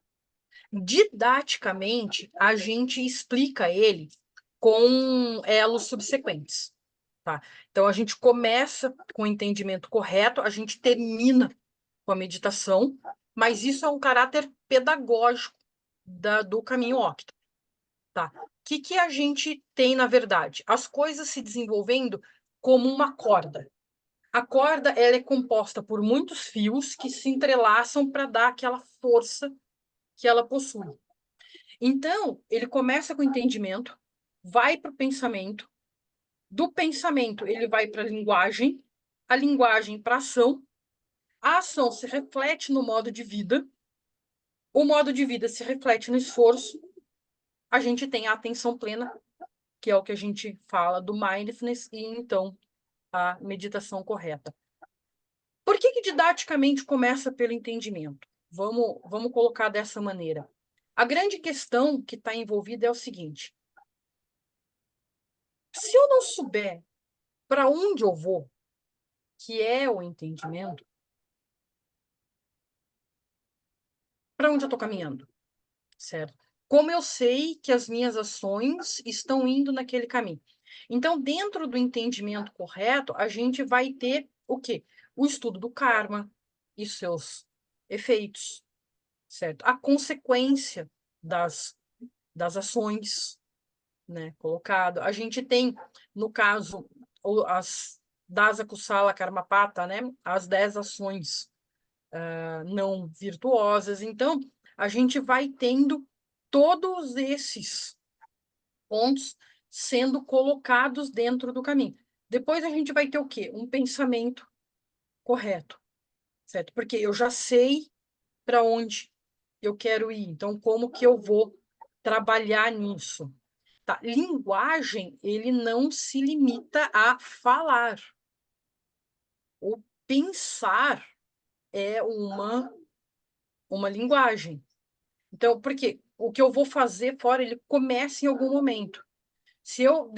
Didaticamente, a gente explica ele com elos subsequentes, tá? Então, a gente começa com o entendimento correto, a gente termina com a meditação, mas isso é um caráter pedagógico do caminho óctuplo. Tá. O que a gente tem, na verdade? As coisas se desenvolvendo como uma corda. A corda ela é composta por muitos fios que se entrelaçam para dar aquela força que ela possui. Então, ele começa com o entendimento, vai para o pensamento, do pensamento ele vai para a linguagem para a ação se reflete no modo de vida, o modo de vida se reflete no esforço, a gente tem a atenção plena, que é o que a gente fala do mindfulness, e então a meditação correta. Por que didaticamente começa pelo entendimento? Vamos colocar dessa maneira. A grande questão que está envolvida é o seguinte: se eu não souber para onde eu vou, que é o entendimento, para onde eu estou caminhando, certo? Como eu sei que as minhas ações estão indo naquele caminho? Então, dentro do entendimento correto, a gente vai ter o quê? O estudo do karma e seus efeitos, certo? A consequência das ações, né, colocado. A gente tem, no caso, as Dasa Kusala Karmapata, né, as 10 ações não virtuosas. Então, a gente vai tendo todos esses pontos sendo colocados dentro do caminho. Depois a gente vai ter o quê? Um pensamento correto, certo? Porque eu já sei para onde eu quero ir. Então, como que eu vou trabalhar nisso? Tá? Linguagem, ele não se limita a falar. O pensar é uma linguagem. Então, porque o que eu vou fazer fora, ele começa em algum momento. Se eu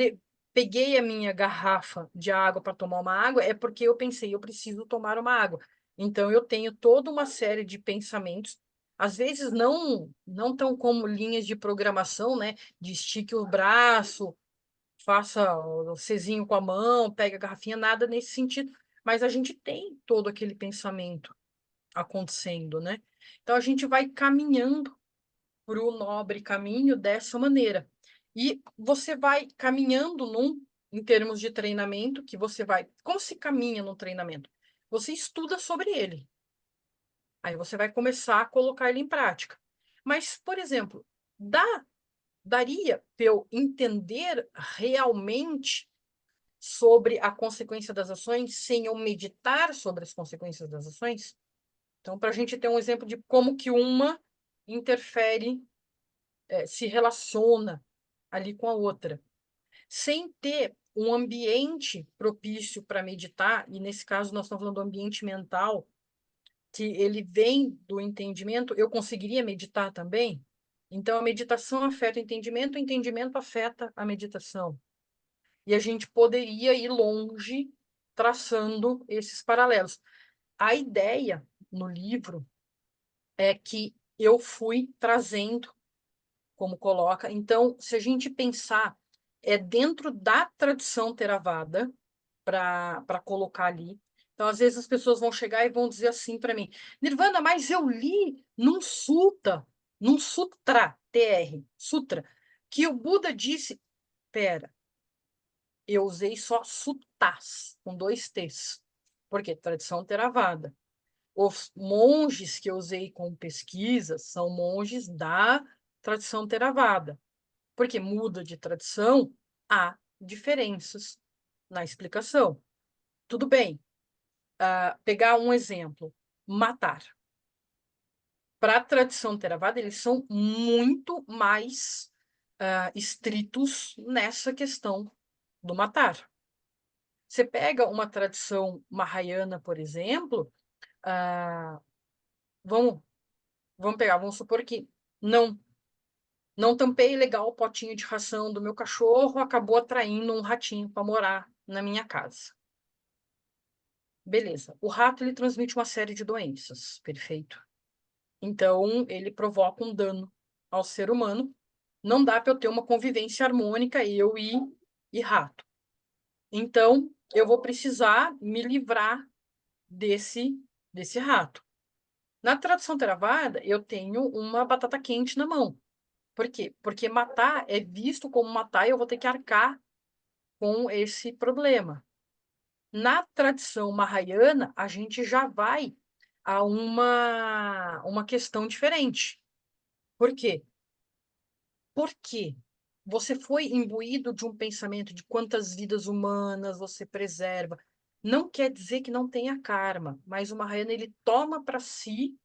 peguei a minha garrafa de água para tomar uma água, é porque eu pensei, eu preciso tomar uma água. Então, eu tenho toda uma série de pensamentos, às vezes não tão como linhas de programação, né? De estique o braço, faça o Czinho com a mão, pegue a garrafinha, nada nesse sentido. Mas a gente tem todo aquele pensamento acontecendo, né? Então a gente vai caminhando para o nobre caminho dessa maneira. E você vai caminhando em termos de treinamento, que você vai. Como se caminha no treinamento? Você estuda sobre ele. Aí você vai começar a colocar ele em prática. Mas, por exemplo, daria para eu entender realmente sobre a consequência das ações sem eu meditar sobre as consequências das ações? Então, para a gente ter um exemplo de como que uma interfere, se relaciona ali com a outra, sem ter um ambiente propício para meditar, e nesse caso nós estamos falando do ambiente mental, que ele vem do entendimento, eu conseguiria meditar também? Então, a meditação afeta o entendimento afeta a meditação. E a gente poderia ir longe traçando esses paralelos. A ideia no livro é que eu fui trazendo, como coloca. Então, se a gente pensar, é dentro da tradição Theravada, para colocar ali. Então, às vezes, as pessoas vão chegar e vão dizer assim para mim: Nirvana, mas eu li num sutra, sutra, que o Buda disse. Pera, eu usei só suttas, com 2 T's. Por quê? Tradição Theravada. Os monges que eu usei com pesquisa são monges da tradição Theravada. Porque muda de tradição, há diferenças na explicação. Tudo bem. Pegar um exemplo, matar. Para a tradição Theravada, eles são muito mais estritos nessa questão do matar. Você pega uma tradição Mahayana, por exemplo, vamos pegar, vamos supor que não tampei legal o potinho de ração do meu cachorro, acabou atraindo um ratinho para morar na minha casa. Beleza. O rato ele transmite uma série de doenças, perfeito. Então, ele provoca um dano ao ser humano. Não dá para eu ter uma convivência harmônica, eu e rato. Então, eu vou precisar me livrar desse rato. Na tradição Theravada, eu tenho uma batata quente na mão. Por quê? Porque matar é visto como matar e eu vou ter que arcar com esse problema. Na tradição Mahayana, a gente já vai a uma questão diferente. Por quê? Porque você foi imbuído de um pensamento de quantas vidas humanas você preserva. Não quer dizer que não tenha karma, mas o Mahayana ele toma para si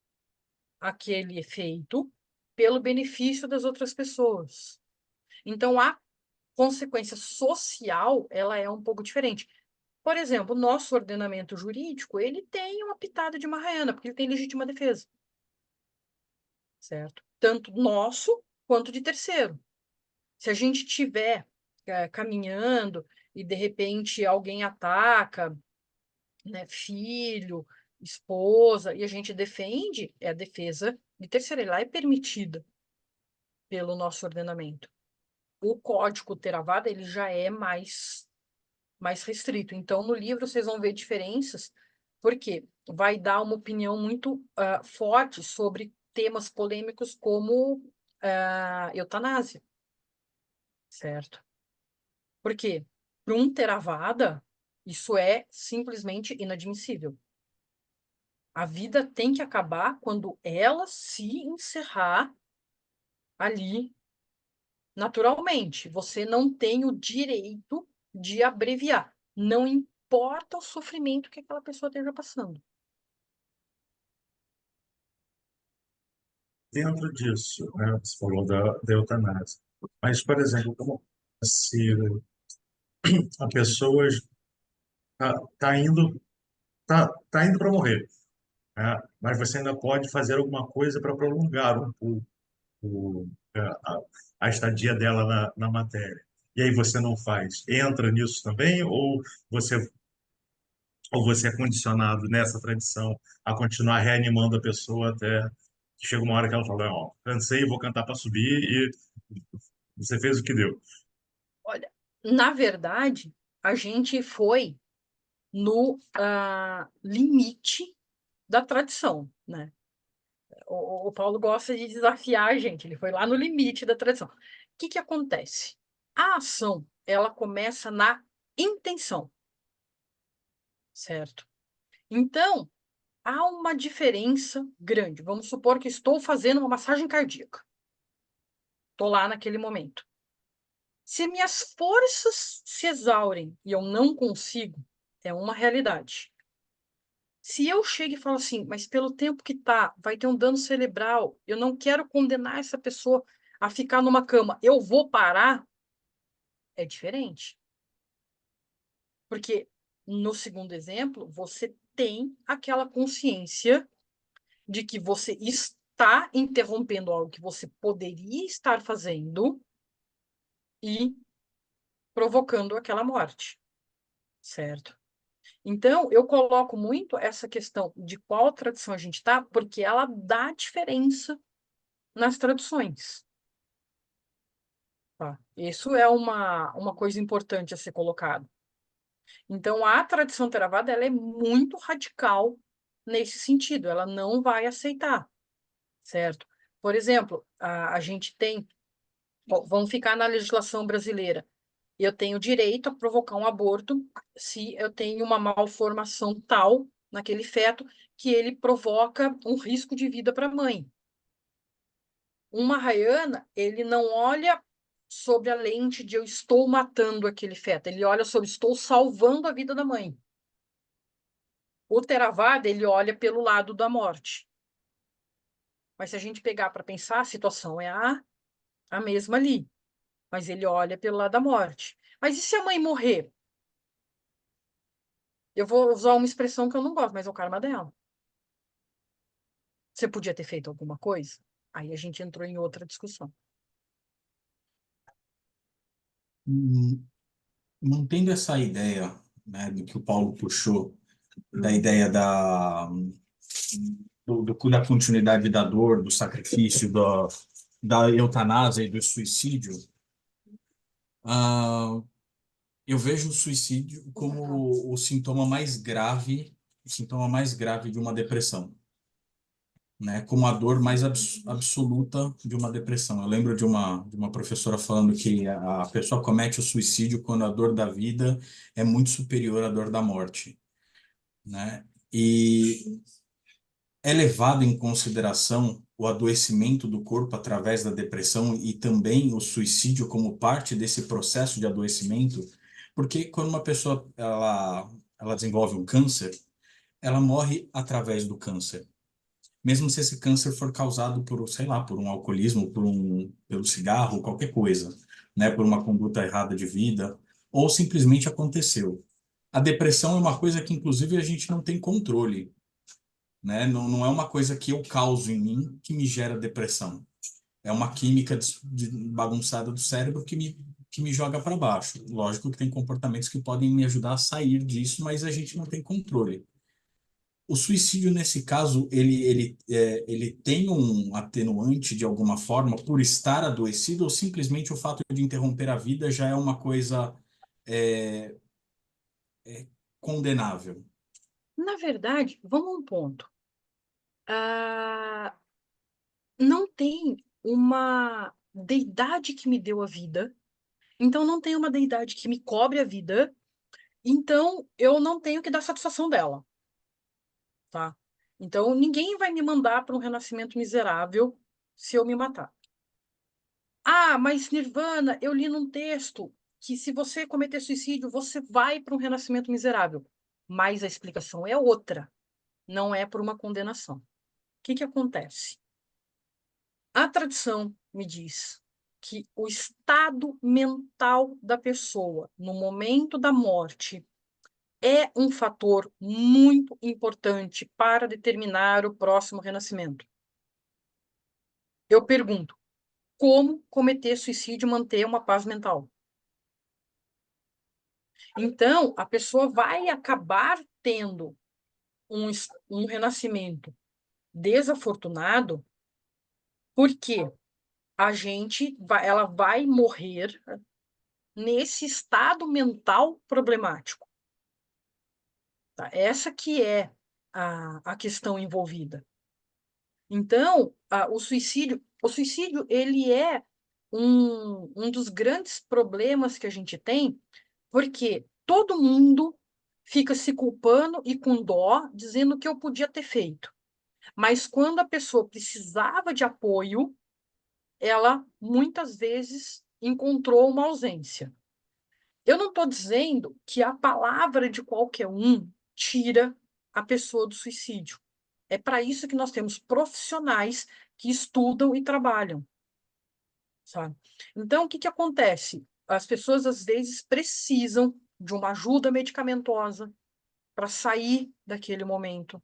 aquele efeito pelo benefício das outras pessoas. Então, a consequência social, ela é um pouco diferente. Por exemplo, o nosso ordenamento jurídico, ele tem uma pitada de Mahayana, porque ele tem legítima defesa. Certo? Tanto nosso quanto de terceiro. Se a gente estiver caminhando e, de repente, alguém ataca, né, filho, esposa, e a gente defende, é a defesa de terceiro. Ela é permitida pelo nosso ordenamento. O Código Theravada, ele já é mais restrito. Então, no livro, vocês vão ver diferenças, porque vai dar uma opinião muito forte sobre temas polêmicos como eutanásia. Certo? Por quê? Para um Theravada, isso é simplesmente inadmissível. A vida tem que acabar quando ela se encerrar ali naturalmente. Você não tem o direito de abreviar. Não importa o sofrimento que aquela pessoa esteja passando. Dentro disso, né, você falou da eutanásia. Mas, por exemplo, como se a pessoa está indo tá indo para morrer, né? Mas você ainda pode fazer alguma coisa para prolongar um pouco a estadia dela na matéria. E aí você não faz. Entra nisso também você ou você é condicionado nessa tradição a continuar reanimando a pessoa até que chega uma hora que ela fala, ó, cansei, vou cantar para subir e você fez o que deu. Olha, na verdade, a gente foi no limite da tradição, né? O Paulo gosta de desafiar a gente, ele foi lá no limite da tradição. O que acontece? A ação, ela começa na intenção, certo? Então, há uma diferença grande. Vamos supor que estou fazendo uma massagem cardíaca. Estou lá naquele momento. Se minhas forças se exaurem e eu não consigo, é uma realidade. Se eu chego e falo assim, mas pelo tempo que tá, vai ter um dano cerebral, eu não quero condenar essa pessoa a ficar numa cama, eu vou parar, é diferente. Porque no segundo exemplo, você tem aquela consciência de que você está interrompendo algo que você poderia estar fazendo e provocando aquela morte, certo? Então, eu coloco muito essa questão de qual tradição a gente está, porque ela dá diferença nas traduções. Tá? Isso é uma coisa importante a ser colocado. Então, a tradição Theravada ela é muito radical nesse sentido, ela não vai aceitar, certo? Por exemplo, a gente tem, vamos ficar na legislação brasileira, eu tenho direito a provocar um aborto se eu tenho uma malformação tal naquele feto que ele provoca um risco de vida para a mãe. Um Mahayana, ele não olha sobre a lente de eu estou matando aquele feto, ele olha sobre estou salvando a vida da mãe. O Theravada, ele olha pelo lado da morte. Mas se a gente pegar para pensar, a situação é a mesma ali. Mas ele olha pelo lado da morte. Mas e se a mãe morrer? Eu vou usar uma expressão que eu não gosto, mas é o karma dela. Você podia ter feito alguma coisa? Aí a gente entrou em outra discussão. Mantendo essa ideia, né, do que o Paulo puxou, da ideia da continuidade da dor, do sacrifício, da eutanásia e do suicídio, ah, eu vejo o suicídio como o sintoma mais grave de uma depressão, né? Como a dor mais absoluta de uma depressão. Eu lembro de uma professora falando que a pessoa comete o suicídio quando a dor da vida é muito superior à dor da morte, né? E é levado em consideração o adoecimento do corpo através da depressão e também o suicídio como parte desse processo de adoecimento, porque quando uma pessoa ela desenvolve um câncer, ela morre através do câncer. Mesmo se esse câncer for causado por, sei lá, por um alcoolismo, pelo cigarro, qualquer coisa, né, por uma conduta errada de vida, ou simplesmente aconteceu. A depressão é uma coisa que, inclusive, a gente não tem controle, né? Não é uma coisa que eu causo em mim que me gera depressão. É uma química bagunçada do cérebro que me joga para baixo. Lógico que tem comportamentos que podem me ajudar a sair disso, mas a gente não tem controle. O suicídio, nesse caso, ele tem um atenuante de alguma forma por estar adoecido ou simplesmente o fato de interromper a vida já é uma coisa é, condenável? Na verdade, vamos a um ponto. Não tem uma deidade que me deu a vida, então não tem uma deidade que me cobre a vida, então eu não tenho que dar satisfação dela, tá? Então ninguém vai me mandar para um renascimento miserável se eu me matar. Ah, mas Nirvana, eu li num texto que se você cometer suicídio, você vai para um renascimento miserável. Mas a explicação é outra, não é por uma condenação. O que acontece? A tradição me diz que o estado mental da pessoa no momento da morte é um fator muito importante para determinar o próximo renascimento. Eu pergunto, como cometer suicídio e manter uma paz mental? Então, a pessoa vai acabar tendo um renascimento desafortunado, porque ela vai morrer nesse estado mental problemático. Tá? Essa que é a questão envolvida. Então, o suicídio ele é um dos grandes problemas que a gente tem, porque todo mundo fica se culpando e com dó, dizendo que eu podia ter feito. Mas quando a pessoa precisava de apoio, ela muitas vezes encontrou uma ausência. Eu não estou dizendo que a palavra de qualquer um tira a pessoa do suicídio. É para isso que nós temos profissionais que estudam e trabalham, sabe? Então, o que acontece? As pessoas, às vezes, precisam de uma ajuda medicamentosa para sair daquele momento.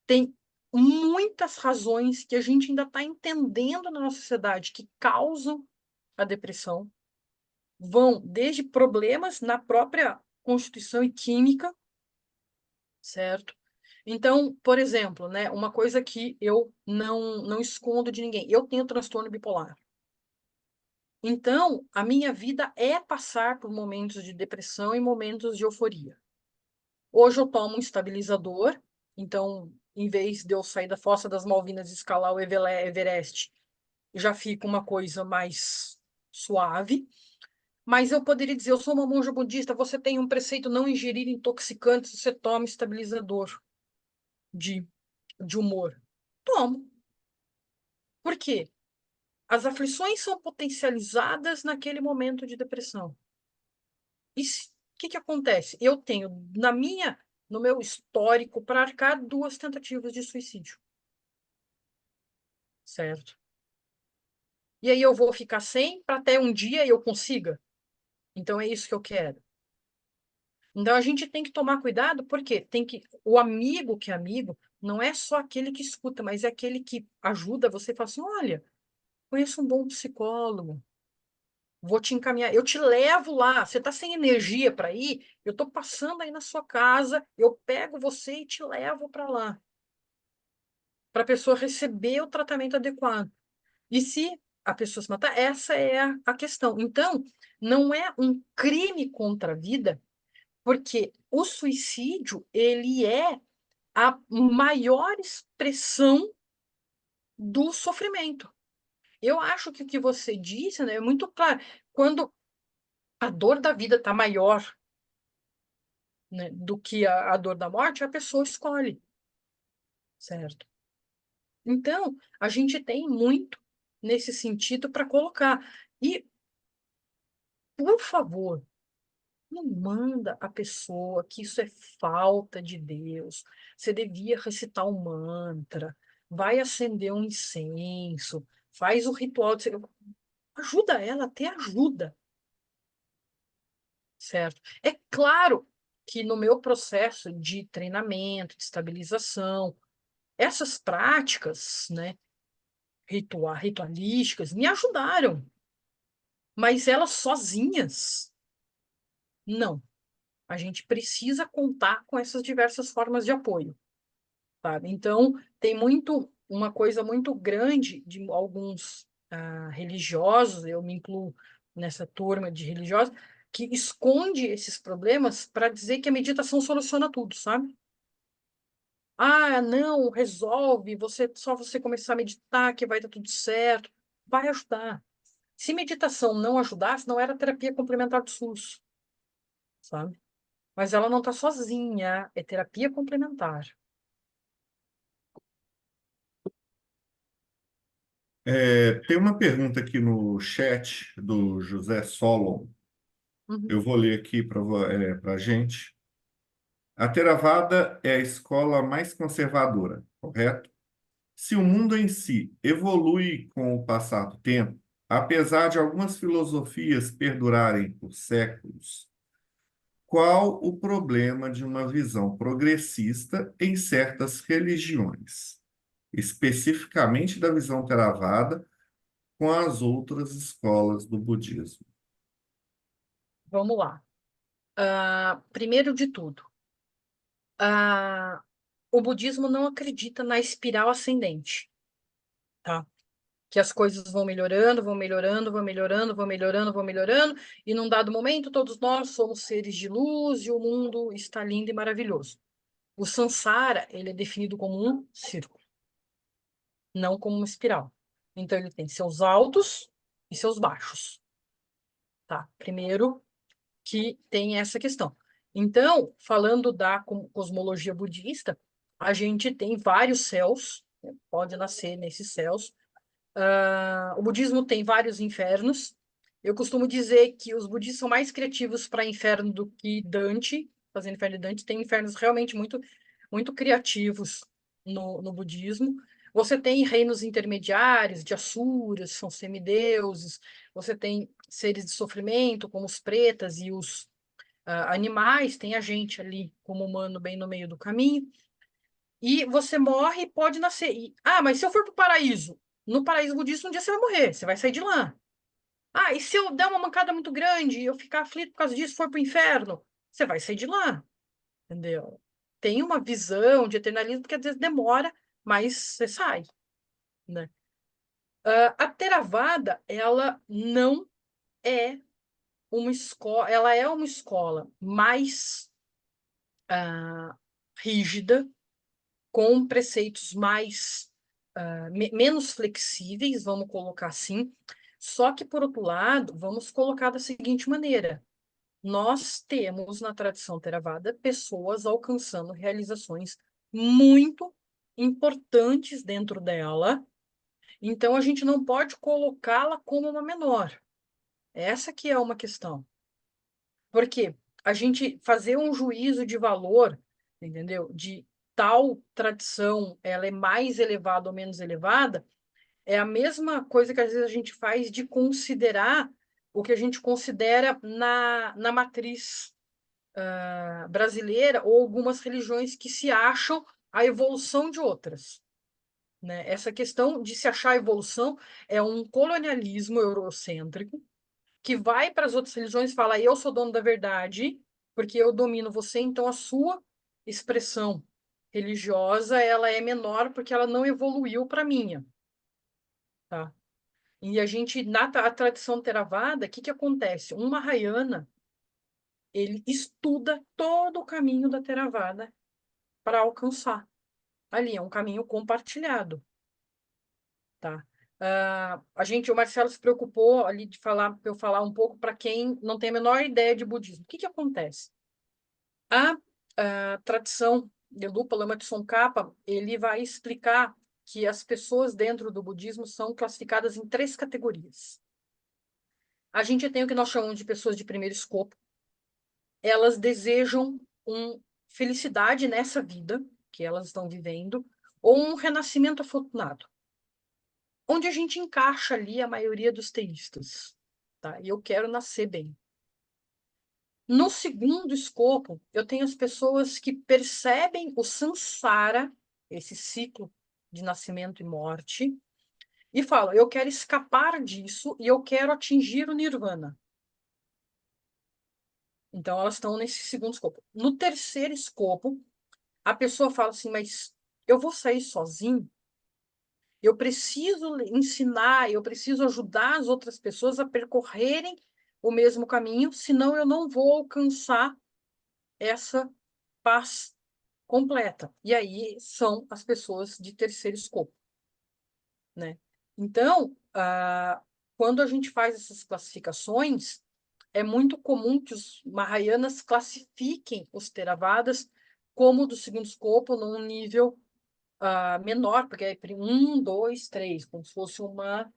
Tem muitas razões que a gente ainda está entendendo na nossa sociedade que causam a depressão. Vão desde problemas na própria constituição e química, certo? Então, por exemplo, né, uma coisa que eu não escondo de ninguém, eu tenho transtorno bipolar. Então, a minha vida é passar por momentos de depressão e momentos de euforia. Hoje eu tomo um estabilizador, então, em vez de eu sair da Fossa das Malvinas e escalar o Everest, já fica uma coisa mais suave. Mas eu poderia dizer, eu sou uma monja budista, você tem um preceito não ingerir intoxicantes, você toma estabilizador de humor. Tomo. Por quê? As aflições são potencializadas naquele momento de depressão. E o que acontece? Eu tenho no meu histórico para arcar 2 tentativas de suicídio. Certo? E aí eu vou ficar sem para até um dia eu consiga? Então é isso que eu quero. Então a gente tem que tomar cuidado, porque o amigo que é amigo não é só aquele que escuta, mas é aquele que ajuda você e fala assim: olha, conheço um bom psicólogo, vou te encaminhar, eu te levo lá. Você está sem energia para ir? Eu estou passando aí na sua casa, eu pego você e te levo para lá, para a pessoa receber o tratamento adequado. E se a pessoa se matar, essa é a questão. Então, não é um crime contra a vida, porque o suicídio, ele é a maior expressão do sofrimento. Eu acho que o que você disse, né, é muito claro. Quando a dor da vida está maior, né, do que a dor da morte, a pessoa escolhe, certo? Então, a gente tem muito nesse sentido para colocar. E, por favor, não manda a pessoa que isso é falta de Deus. Você devia recitar um mantra, vai acender um incenso, faz o ritual. Ajuda ela a ter ajuda, certo? É claro que no meu processo de treinamento, de estabilização, essas práticas, né, ritualísticas, me ajudaram, mas elas sozinhas, não. A gente precisa contar com essas diversas formas de apoio, sabe? Então, tem uma coisa muito grande de alguns religiosos, eu me incluo nessa turma de religiosos, que esconde esses problemas para dizer que a meditação soluciona tudo, sabe? Ah, não, resolve, só você começar a meditar que vai dar tudo certo. Vai ajudar. Se meditação não ajudasse, não era terapia complementar do SUS, sabe? Mas ela não está sozinha, é terapia complementar. Tem uma pergunta aqui no chat do José Solon. Uhum. Eu vou ler aqui para a gente. A Theravada é a escola mais conservadora, correto? Se o mundo em si evolui com o passar do tempo, apesar de algumas filosofias perdurarem por séculos, qual o problema de uma visão progressista em certas religiões, especificamente da visão Theravada com as outras escolas do budismo? Vamos lá. Primeiro de tudo, o budismo não acredita na espiral ascendente, tá? que as coisas vão melhorando, vão melhorando, vão melhorando, vão melhorando, vão melhorando, e num dado momento todos nós somos seres de luz e o mundo está lindo e maravilhoso. O samsara, ele é definido como um círculo, não como uma espiral. Então ele tem seus altos e seus baixos, tá? Primeiro que tem essa questão. Então, falando da cosmologia budista, a gente tem vários céus, né? Pode nascer nesses céus. O budismo tem vários infernos. Eu costumo dizer que os budistas são mais criativos para inferno do que Dante, fazendo inferno de Dante. Tem infernos realmente muito, muito criativos no budismo. Você tem reinos intermediários, de asuras, são semideuses. Você tem seres de sofrimento, como os pretas e os animais. Tem a gente ali, como humano, bem no meio do caminho. E você morre e pode nascer. Mas se eu for para o paraíso? No paraíso budista, um dia você vai morrer, você vai sair de lá. E se eu der uma mancada muito grande e eu ficar aflito por causa disso, for para o inferno? Você vai sair de lá, entendeu? Tem uma visão de eternalismo que às vezes demora, mas você sai, né? A Theravada, ela não é uma escola, ela é uma escola mais rígida, com preceitos mais menos flexíveis, vamos colocar assim. Só que, por outro lado, vamos colocar da seguinte maneira: nós temos na tradição Theravada pessoas alcançando realizações muito importantes dentro dela, então a gente não pode colocá-la como uma menor. Essa que é uma questão. Porque a gente fazer um juízo de valor, entendeu? De tal tradição, ela é mais elevada ou menos elevada, é a mesma coisa que às vezes a gente faz de considerar o que a gente considera na matriz brasileira ou algumas religiões que se acham a evolução de outras, né? Essa questão de se achar a evolução é um colonialismo eurocêntrico que vai para as outras religiões e fala: eu sou dono da verdade, porque eu domino você, então a sua expressão religiosa ela é menor porque ela não evoluiu para a minha, tá? E a gente, a tradição Theravada, o que acontece? Um Mahayana, ele estuda todo o caminho da Theravada para alcançar. Ali, é um caminho compartilhado, tá? O Marcelo se preocupou ali de falar, para eu falar um pouco para quem não tem a menor ideia de budismo. O que acontece? A tradição de Lupa Lama Tsongkhapa, ele vai explicar que as pessoas dentro do budismo são classificadas em 3 categorias. A gente tem o que nós chamamos de pessoas de primeiro escopo. Elas desejam felicidade nessa vida que elas estão vivendo, ou um renascimento afortunado, onde a gente encaixa ali a maioria dos teístas, tá? E eu quero nascer bem. No segundo escopo, eu tenho as pessoas que percebem o samsara, esse ciclo de nascimento e morte, e falam: eu quero escapar disso e eu quero atingir o nirvana. Então, elas estão nesse segundo escopo. No terceiro escopo, a pessoa fala assim: mas eu vou sair sozinho? Eu preciso ensinar, eu preciso ajudar as outras pessoas a percorrerem o mesmo caminho, senão eu não vou alcançar essa paz completa. E aí são as pessoas de terceiro escopo, né? Então, quando a gente faz essas classificações, é muito comum que os Mahayanas classifiquem os Theravadas como do segundo escopo num nível menor, porque é 1, 2, 3, como se fosse uma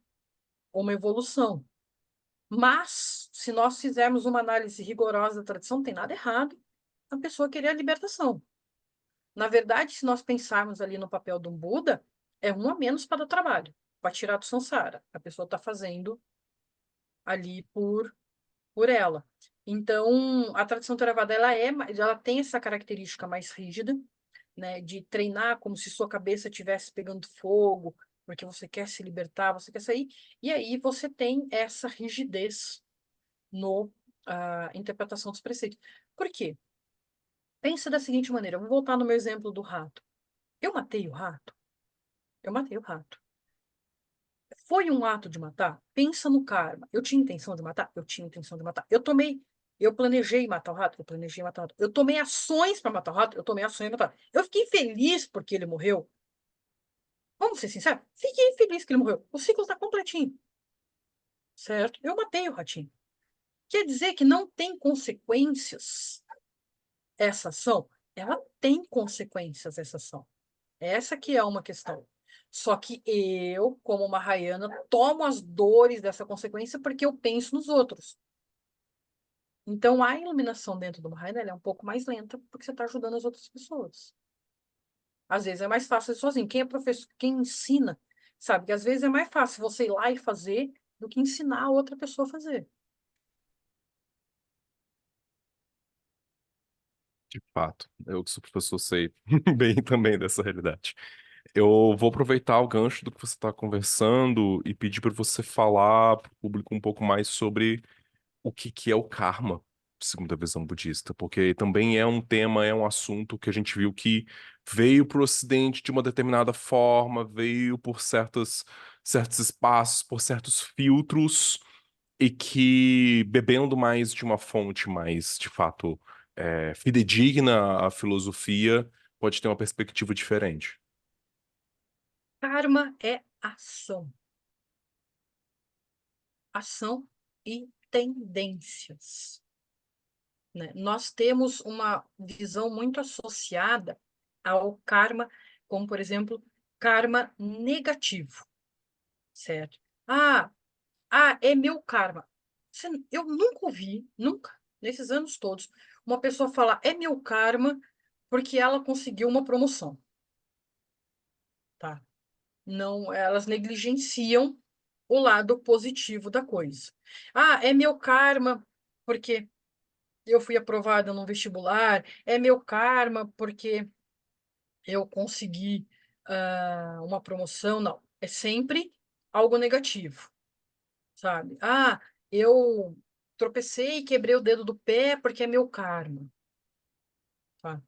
evolução. Mas, se nós fizermos uma análise rigorosa da tradição, não tem nada errado a pessoa querer a libertação. Na verdade, se nós pensarmos ali no papel de um Buda, é um a menos para o trabalho, para tirar do samsara. A pessoa está fazendo ali por ela. Então, a tradição Theravada, ela tem essa característica mais rígida, né, de treinar como se sua cabeça estivesse pegando fogo, porque você quer se libertar, você quer sair, e aí você tem essa rigidez no interpretação dos preceitos. Por quê? Pensa da seguinte maneira, eu vou voltar no meu exemplo do rato. Eu matei o rato? Eu matei o rato. Foi um ato de matar? Pensa no karma. Eu tinha intenção de matar? Eu tinha intenção de matar. Eu planejei matar o rato? Eu planejei matar o rato. Eu tomei ações para matar o rato? Eu tomei ações para matar. Eu fiquei feliz porque ele morreu? Vamos ser sinceros? Fiquei feliz que ele morreu. O ciclo está completinho. Certo? Eu matei o ratinho. Quer dizer que não tem consequências essa ação? Ela tem consequências, essa ação. Essa que é uma questão. Só que eu, como uma Mahayana, tomo as dores dessa consequência porque eu penso nos outros. Então, a iluminação dentro do Mahayana ela é um pouco mais lenta porque você está ajudando as outras pessoas. Às vezes é mais fácil sozinho. Quem é professor, quem ensina, sabe que às vezes é mais fácil você ir lá e fazer do que ensinar a outra pessoa a fazer. De fato, eu que sou professor sei bem também dessa realidade. Eu vou aproveitar o gancho do que você está conversando e pedir para você falar para o público um pouco mais sobre o que é o karma, segundo a visão budista, porque também é um tema, é um assunto que a gente viu que veio para o Ocidente de uma determinada forma, veio por certos espaços, por certos filtros, e que bebendo mais de uma fonte mais, de fato, fidedigna à filosofia, pode ter uma perspectiva diferente. Karma é ação. Ação e tendências. Né? Nós temos uma visão muito associada ao karma, como, por exemplo, karma negativo, certo? É meu karma. Eu nunca ouvi, nunca, nesses anos todos, uma pessoa falar é meu karma porque ela conseguiu uma promoção, tá? Não, elas negligenciam o lado positivo da coisa. É meu karma porque eu fui aprovada no vestibular, é meu karma porque eu consegui uma promoção. Não, é sempre algo negativo, sabe? Eu tropecei e quebrei o dedo do pé porque é meu karma, tá?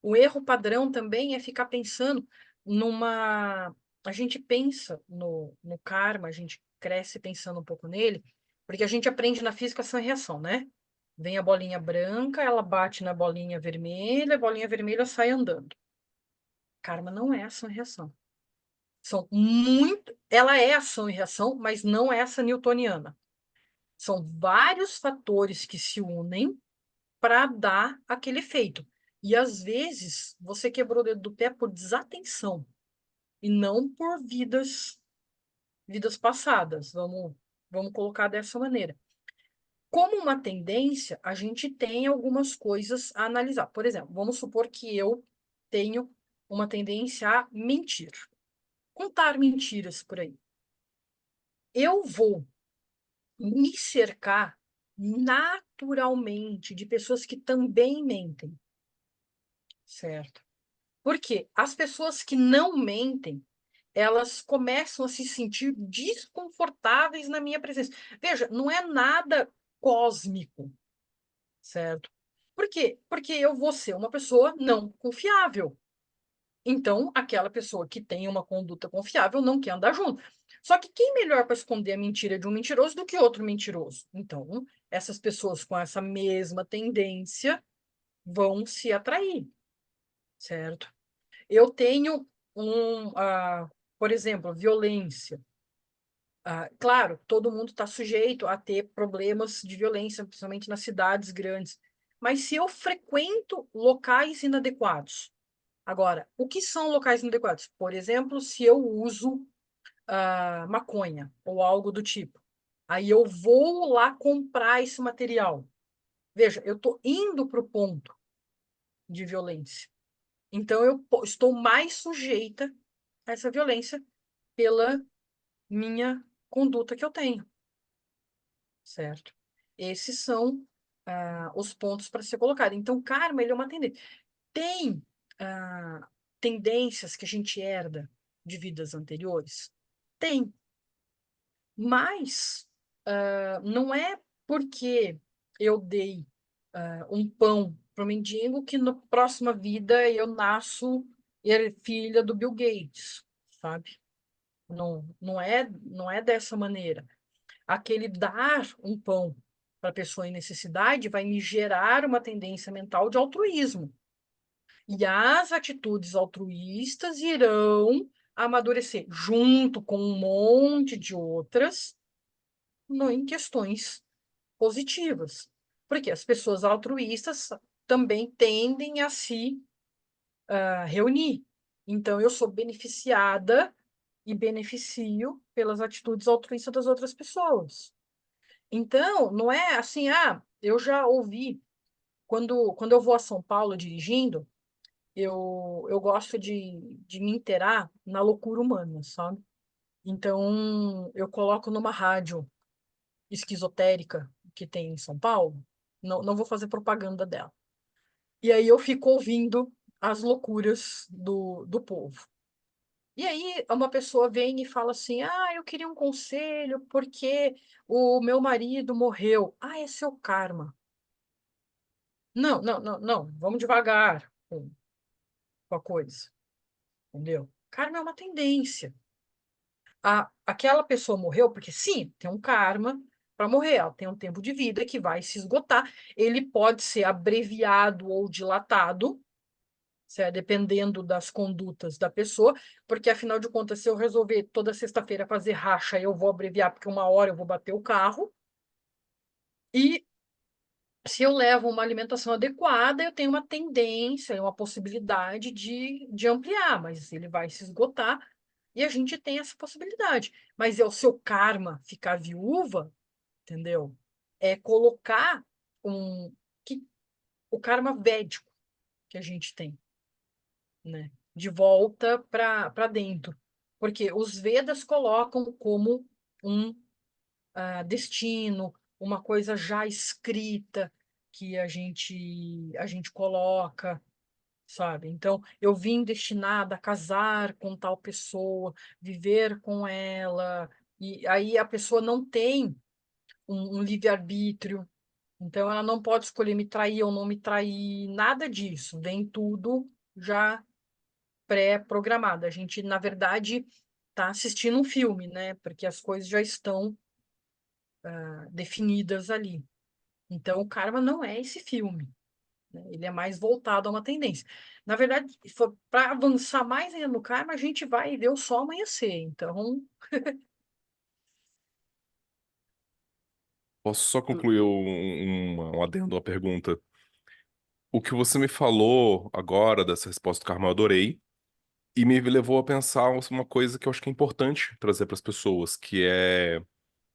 O erro padrão também é ficar pensando numa. A gente pensa no karma, a gente cresce pensando um pouco nele, porque a gente aprende na física ação e reação, né? Vem a bolinha branca, ela bate na bolinha vermelha, a bolinha vermelha sai andando. Karma não é ação e reação. São muito. Ela é ação e reação, mas não é essa newtoniana. São vários fatores que se unem para dar aquele efeito. E às vezes você quebrou o dedo do pé por desatenção e não por vidas passadas. Vamos colocar dessa maneira. Como uma tendência, a gente tem algumas coisas a analisar. Por exemplo, vamos supor que eu tenho uma tendência a mentir, contar mentiras por aí. Eu vou me cercar naturalmente de pessoas que também mentem, certo? Porque as pessoas que não mentem, elas começam a se sentir desconfortáveis na minha presença. Veja, não é nada cósmico, certo? Por quê? Porque eu vou ser uma pessoa não confiável. Então, aquela pessoa que tem uma conduta confiável não quer andar junto. Só que quem melhor para esconder a mentira de um mentiroso do que outro mentiroso? Então, essas pessoas com essa mesma tendência vão se atrair, certo? Eu tenho por exemplo, violência. Claro, todo mundo está sujeito a ter problemas de violência, principalmente nas cidades grandes. Mas se eu frequento locais inadequados, agora, o que são locais inadequados? Por exemplo, se eu uso maconha ou algo do tipo, aí eu vou lá comprar esse material. Veja, eu estou indo para o ponto de violência. Então, eu estou mais sujeita a essa violência pela minha conduta que eu tenho, certo? Esses são os pontos para ser colocado. Então, karma, ele é uma tendência. Tem tendências que a gente herda de vidas anteriores? Tem. Mas não é porque eu dei um pão para o mendigo que na próxima vida eu nasço filha do Bill Gates, sabe? Não é dessa maneira. Aquele dar um pão para a pessoa em necessidade vai me gerar uma tendência mental de altruísmo. E as atitudes altruístas irão amadurecer junto com um monte de outras em questões positivas. Porque as pessoas altruístas também tendem a se reunir. Então, eu sou beneficiada e beneficio pelas atitudes altruístas das outras pessoas. Então, não é assim, eu já ouvi, quando eu vou a São Paulo dirigindo, eu gosto de me inteirar na loucura humana, sabe? Então, eu coloco numa rádio esquizotérica que tem em São Paulo, não vou fazer propaganda dela. E aí eu fico ouvindo as loucuras do povo. E aí uma pessoa vem e fala assim: eu queria um conselho porque o meu marido morreu. É seu karma. Não, não, não, não. Vamos devagar com a coisa, entendeu? Karma é uma tendência. Aquela pessoa morreu porque, sim, tem um karma para morrer. Ela tem um tempo de vida que vai se esgotar. Ele pode ser abreviado ou dilatado, certo? Dependendo das condutas da pessoa, porque, afinal de contas, se eu resolver toda sexta-feira fazer racha, eu vou abreviar, porque uma hora eu vou bater o carro. E se eu levo uma alimentação adequada, eu tenho uma tendência, uma possibilidade de ampliar, mas ele vai se esgotar e a gente tem essa possibilidade. Mas é o seu karma ficar viúva, entendeu? É colocar um, o karma védico que a gente tem, né? De volta para dentro. Porque os Vedas colocam como um destino, uma coisa já escrita que a gente coloca, sabe? Então, eu vim destinada a casar com tal pessoa, viver com ela, e aí a pessoa não tem um livre-arbítrio, então ela não pode escolher me trair ou não me trair, nada disso, vem tudo já pré-programado. A gente, na verdade, está assistindo um filme, né? Porque as coisas já estão definidas ali. Então, o karma não é esse filme, né? Ele é mais voltado a uma tendência. Na verdade, para avançar mais ainda no karma, a gente vai ver o sol amanhecer. Então, Posso só concluir um adendo, uma pergunta? O que você me falou agora dessa resposta do karma eu adorei e me levou a pensar uma coisa que eu acho que é importante trazer para as pessoas, que é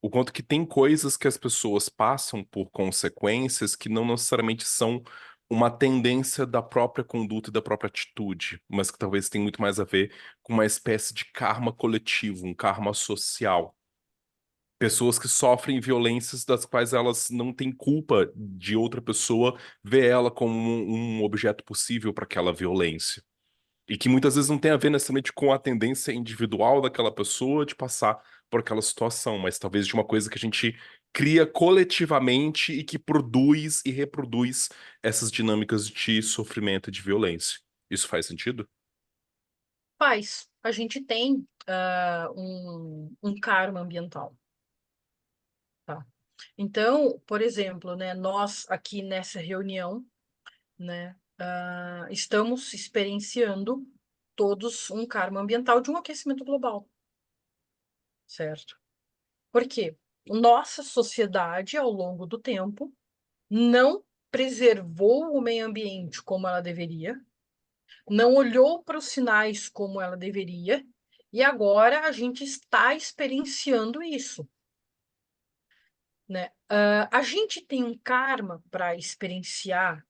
o quanto que tem coisas que as pessoas passam por consequências que não necessariamente são uma tendência da própria conduta e da própria atitude, mas que talvez tenha muito mais a ver com uma espécie de karma coletivo, um karma social. Pessoas que sofrem violências das quais elas não têm culpa de outra pessoa ver ela como um objeto possível para aquela violência. E que muitas vezes não tem a ver necessariamente com a tendência individual daquela pessoa de passar por aquela situação, mas talvez de uma coisa que a gente cria coletivamente e que produz e reproduz essas dinâmicas de sofrimento e de violência. Isso faz sentido? a gente tem um karma ambiental, tá? Então, por exemplo, né, nós aqui nessa reunião, né, estamos experienciando todos um karma ambiental de um aquecimento global, certo? Por quê? Nossa sociedade, ao longo do tempo, não preservou o meio ambiente como ela deveria, não olhou para os sinais como ela deveria, e agora a gente está experienciando isso, né? A gente tem um karma para experienciar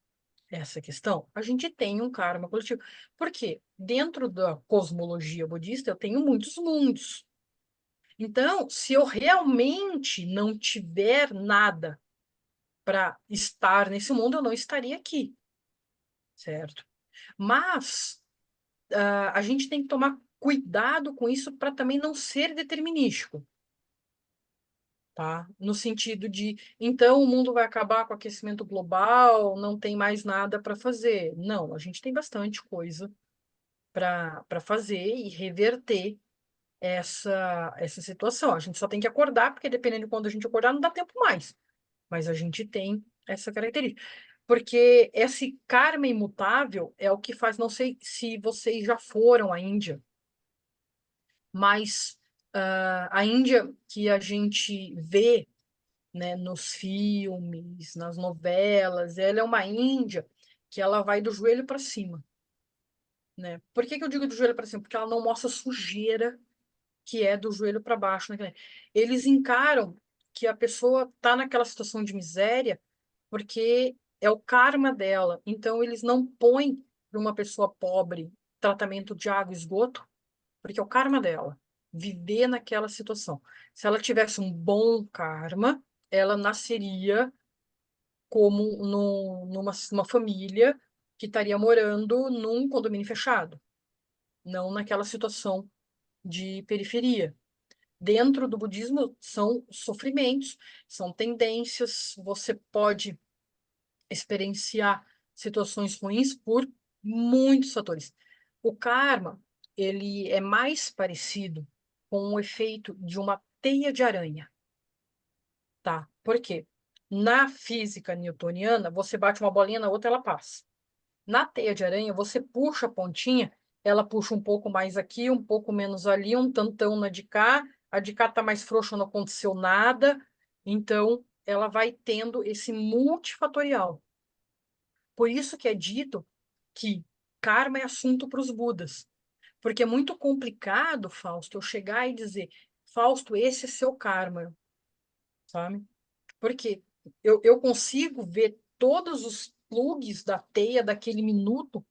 essa questão? A gente tem um karma coletivo. Por quê? Dentro da cosmologia budista, eu tenho muitos mundos. Então, se eu realmente não tiver nada para estar nesse mundo, eu não estaria aqui, certo? Mas a gente tem que tomar cuidado com isso para também não ser determinístico, tá? No sentido de, então o mundo vai acabar com o aquecimento global, não tem mais nada para fazer. Não, a gente tem bastante coisa para fazer e reverter essa situação. A gente só tem que acordar, porque dependendo de quando a gente acordar, não dá tempo mais. Mas a gente tem essa característica. Porque esse karma imutável é o que faz, não sei se vocês já foram à Índia, mas a Índia que a gente vê, né, nos filmes, nas novelas, ela é uma Índia que ela vai do joelho para cima, né? Por que que eu digo do joelho para cima? Porque ela não mostra sujeira que é do joelho para baixo, né? Eles encaram que a pessoa está naquela situação de miséria porque é o karma dela. Então, eles não põem para uma pessoa pobre tratamento de água e esgoto, porque é o karma dela viver naquela situação. Se ela tivesse um bom karma, ela nasceria como numa família que estaria morando num condomínio fechado, não naquela situação de periferia. Dentro do budismo são sofrimentos, são tendências, você pode experienciar situações ruins por muitos fatores. O karma, ele é mais parecido com o efeito de uma teia de aranha, tá? Por quê? Na física newtoniana, você bate uma bolinha na outra, ela passa. Na teia de aranha, você puxa a pontinha, ela puxa um pouco mais aqui, um pouco menos ali, um tantão na de cá, a de cá tá mais frouxa, não aconteceu nada. Então, ela vai tendo esse multifatorial. Por isso que é dito que karma é assunto para os Budas. Porque é muito complicado, Fausto, eu chegar e dizer, Fausto, esse é seu karma, sabe? Porque eu consigo ver todos os plugs da teia daquele minuto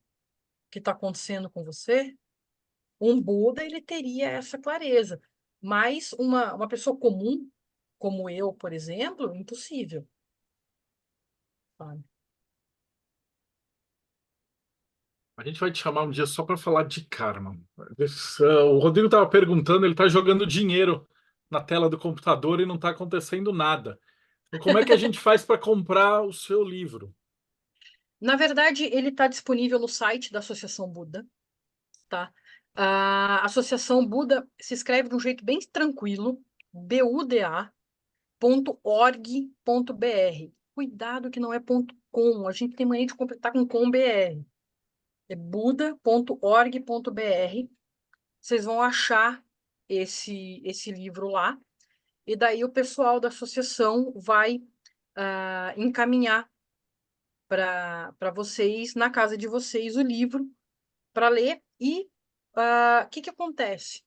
que está acontecendo com você. Um Buda, ele teria essa clareza. Mas uma pessoa comum, como eu, por exemplo, impossível, sabe? A gente vai te chamar um dia só para falar de karma. O Rodrigo estava perguntando, ele está jogando dinheiro na tela do computador e não está acontecendo nada. Então, como é que a gente faz para comprar o seu livro? Na verdade, ele está disponível no site da Associação Buda, tá? A Associação Buda se escreve de um jeito bem tranquilo, buda.org.br. Cuidado que não é .com, a gente tem mania de completar com .com.br. É buda.org.br. Vocês vão achar esse livro lá, e daí o pessoal da associação vai encaminhar para vocês, na casa de vocês, o livro para ler. E o que acontece?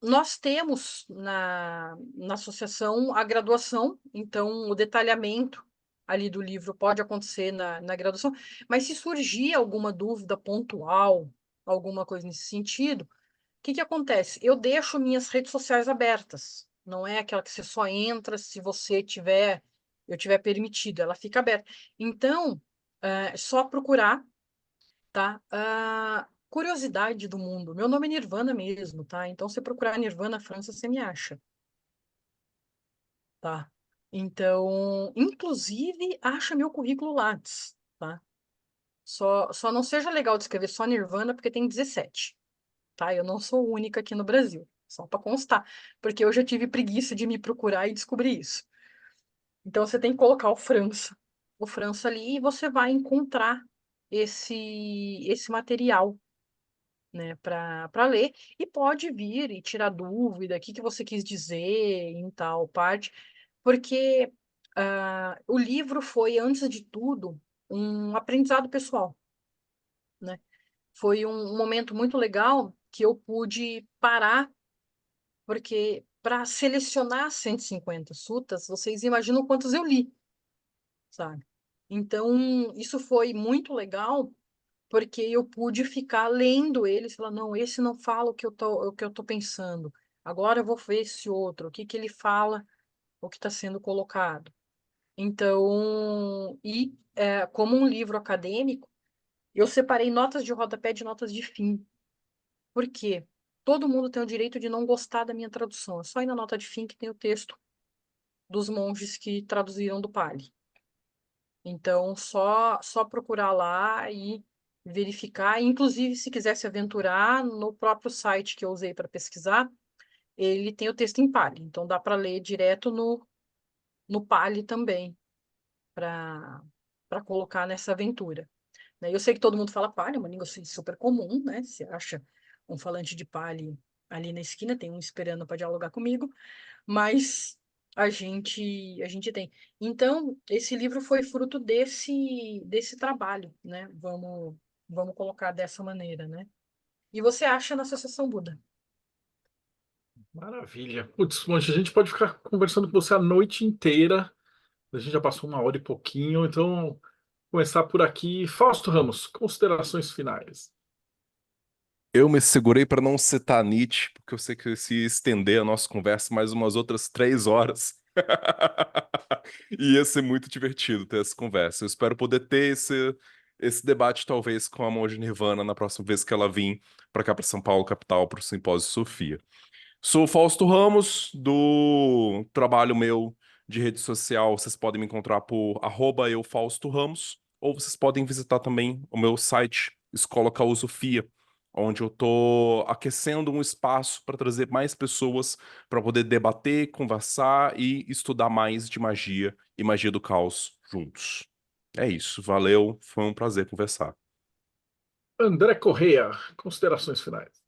Nós temos na associação a graduação, então o detalhamento ali do livro pode acontecer na graduação, mas se surgir alguma dúvida pontual, alguma coisa nesse sentido, o que acontece? Eu deixo minhas redes sociais abertas, não é aquela que você só entra se você eu tiver permitido, ela fica aberta. Então, é só procurar, tá? Curiosidade do mundo. Meu nome é Nirvana mesmo, tá? Então, se procurar Nirvana França, você me acha, tá? Então, inclusive, acha meu currículo Lattes, tá? Só não seja legal de escrever só Nirvana, porque tem 17, tá? Eu não sou única aqui no Brasil, só para constar, porque eu já tive preguiça de me procurar e descobrir isso. Então, você tem que colocar o França ali, e você vai encontrar esse material, né, para ler, e pode vir e tirar dúvida, o que que você quis dizer em tal parte, porque o livro foi, antes de tudo, um aprendizado pessoal, né? Foi um momento muito legal que eu pude parar, porque para selecionar 150 sutas, vocês imaginam quantos eu li, sabe? Então, isso foi muito legal, porque eu pude ficar lendo eles, falar, não, esse não fala o que eu tô pensando. Agora eu vou ver esse outro, o que que ele fala, o que está sendo colocado. Então, como um livro acadêmico, eu separei notas de rodapé de notas de fim. Por quê? Todo mundo tem o direito de não gostar da minha tradução. É só ir na nota de fim que tem o texto dos monges que traduziram do Pali. Então, só procurar lá e verificar. Inclusive, se quiser se aventurar, no próprio site que eu usei para pesquisar, ele tem o texto em Pali. Então, dá para ler direto no Pali também, para colocar nessa aventura. Né? Eu sei que todo mundo fala Pali, é uma língua super comum, né? Você acha um falante de Pali ali na esquina, tem um esperando para dialogar comigo, mas a gente tem. Então, esse livro foi fruto desse trabalho, né? Vamos colocar dessa maneira, né? E você acha na Associação Buda. Maravilha. Putz, Monge, a gente pode ficar conversando com você a noite inteira. A gente já passou 1 hora e pouquinho, então começar por aqui. Fausto Ramos, considerações finais. Eu me segurei para não citar Nietzsche, porque eu sei que se estender a nossa conversa mais umas outras 3 horas. E ia ser muito divertido ter essa conversa. Eu espero poder ter esse debate, talvez, com a Monja Nirvana na próxima vez que ela vir para cá, para São Paulo, capital, para o Simpósio Sofia. Sou Fausto Ramos, do trabalho meu de rede social. Vocês podem me encontrar por @eufaustoramos, ou vocês podem visitar também o meu site, Escola Causofia, onde eu estou aquecendo um espaço para trazer mais pessoas para poder debater, conversar e estudar mais de magia e magia do caos juntos. É isso, valeu, foi um prazer conversar. André Correia, considerações finais.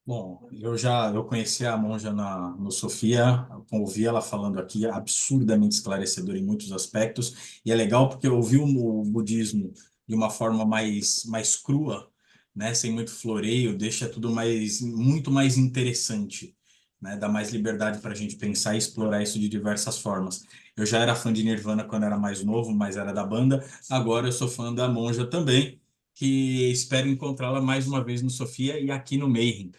Bom, eu conheci a monja no Sofia, ouvi ela falando aqui, absurdamente esclarecedor em muitos aspectos, e é legal porque eu ouvi o budismo de uma forma mais crua, né, sem muito floreio, deixa tudo muito mais interessante, né, dá mais liberdade para a gente pensar e explorar isso de diversas formas. Eu já era fã de Nirvana quando era mais novo, mas era da banda, agora eu sou fã da monja também, que espero encontrá-la mais uma vez no Sofia e aqui no Mayhem.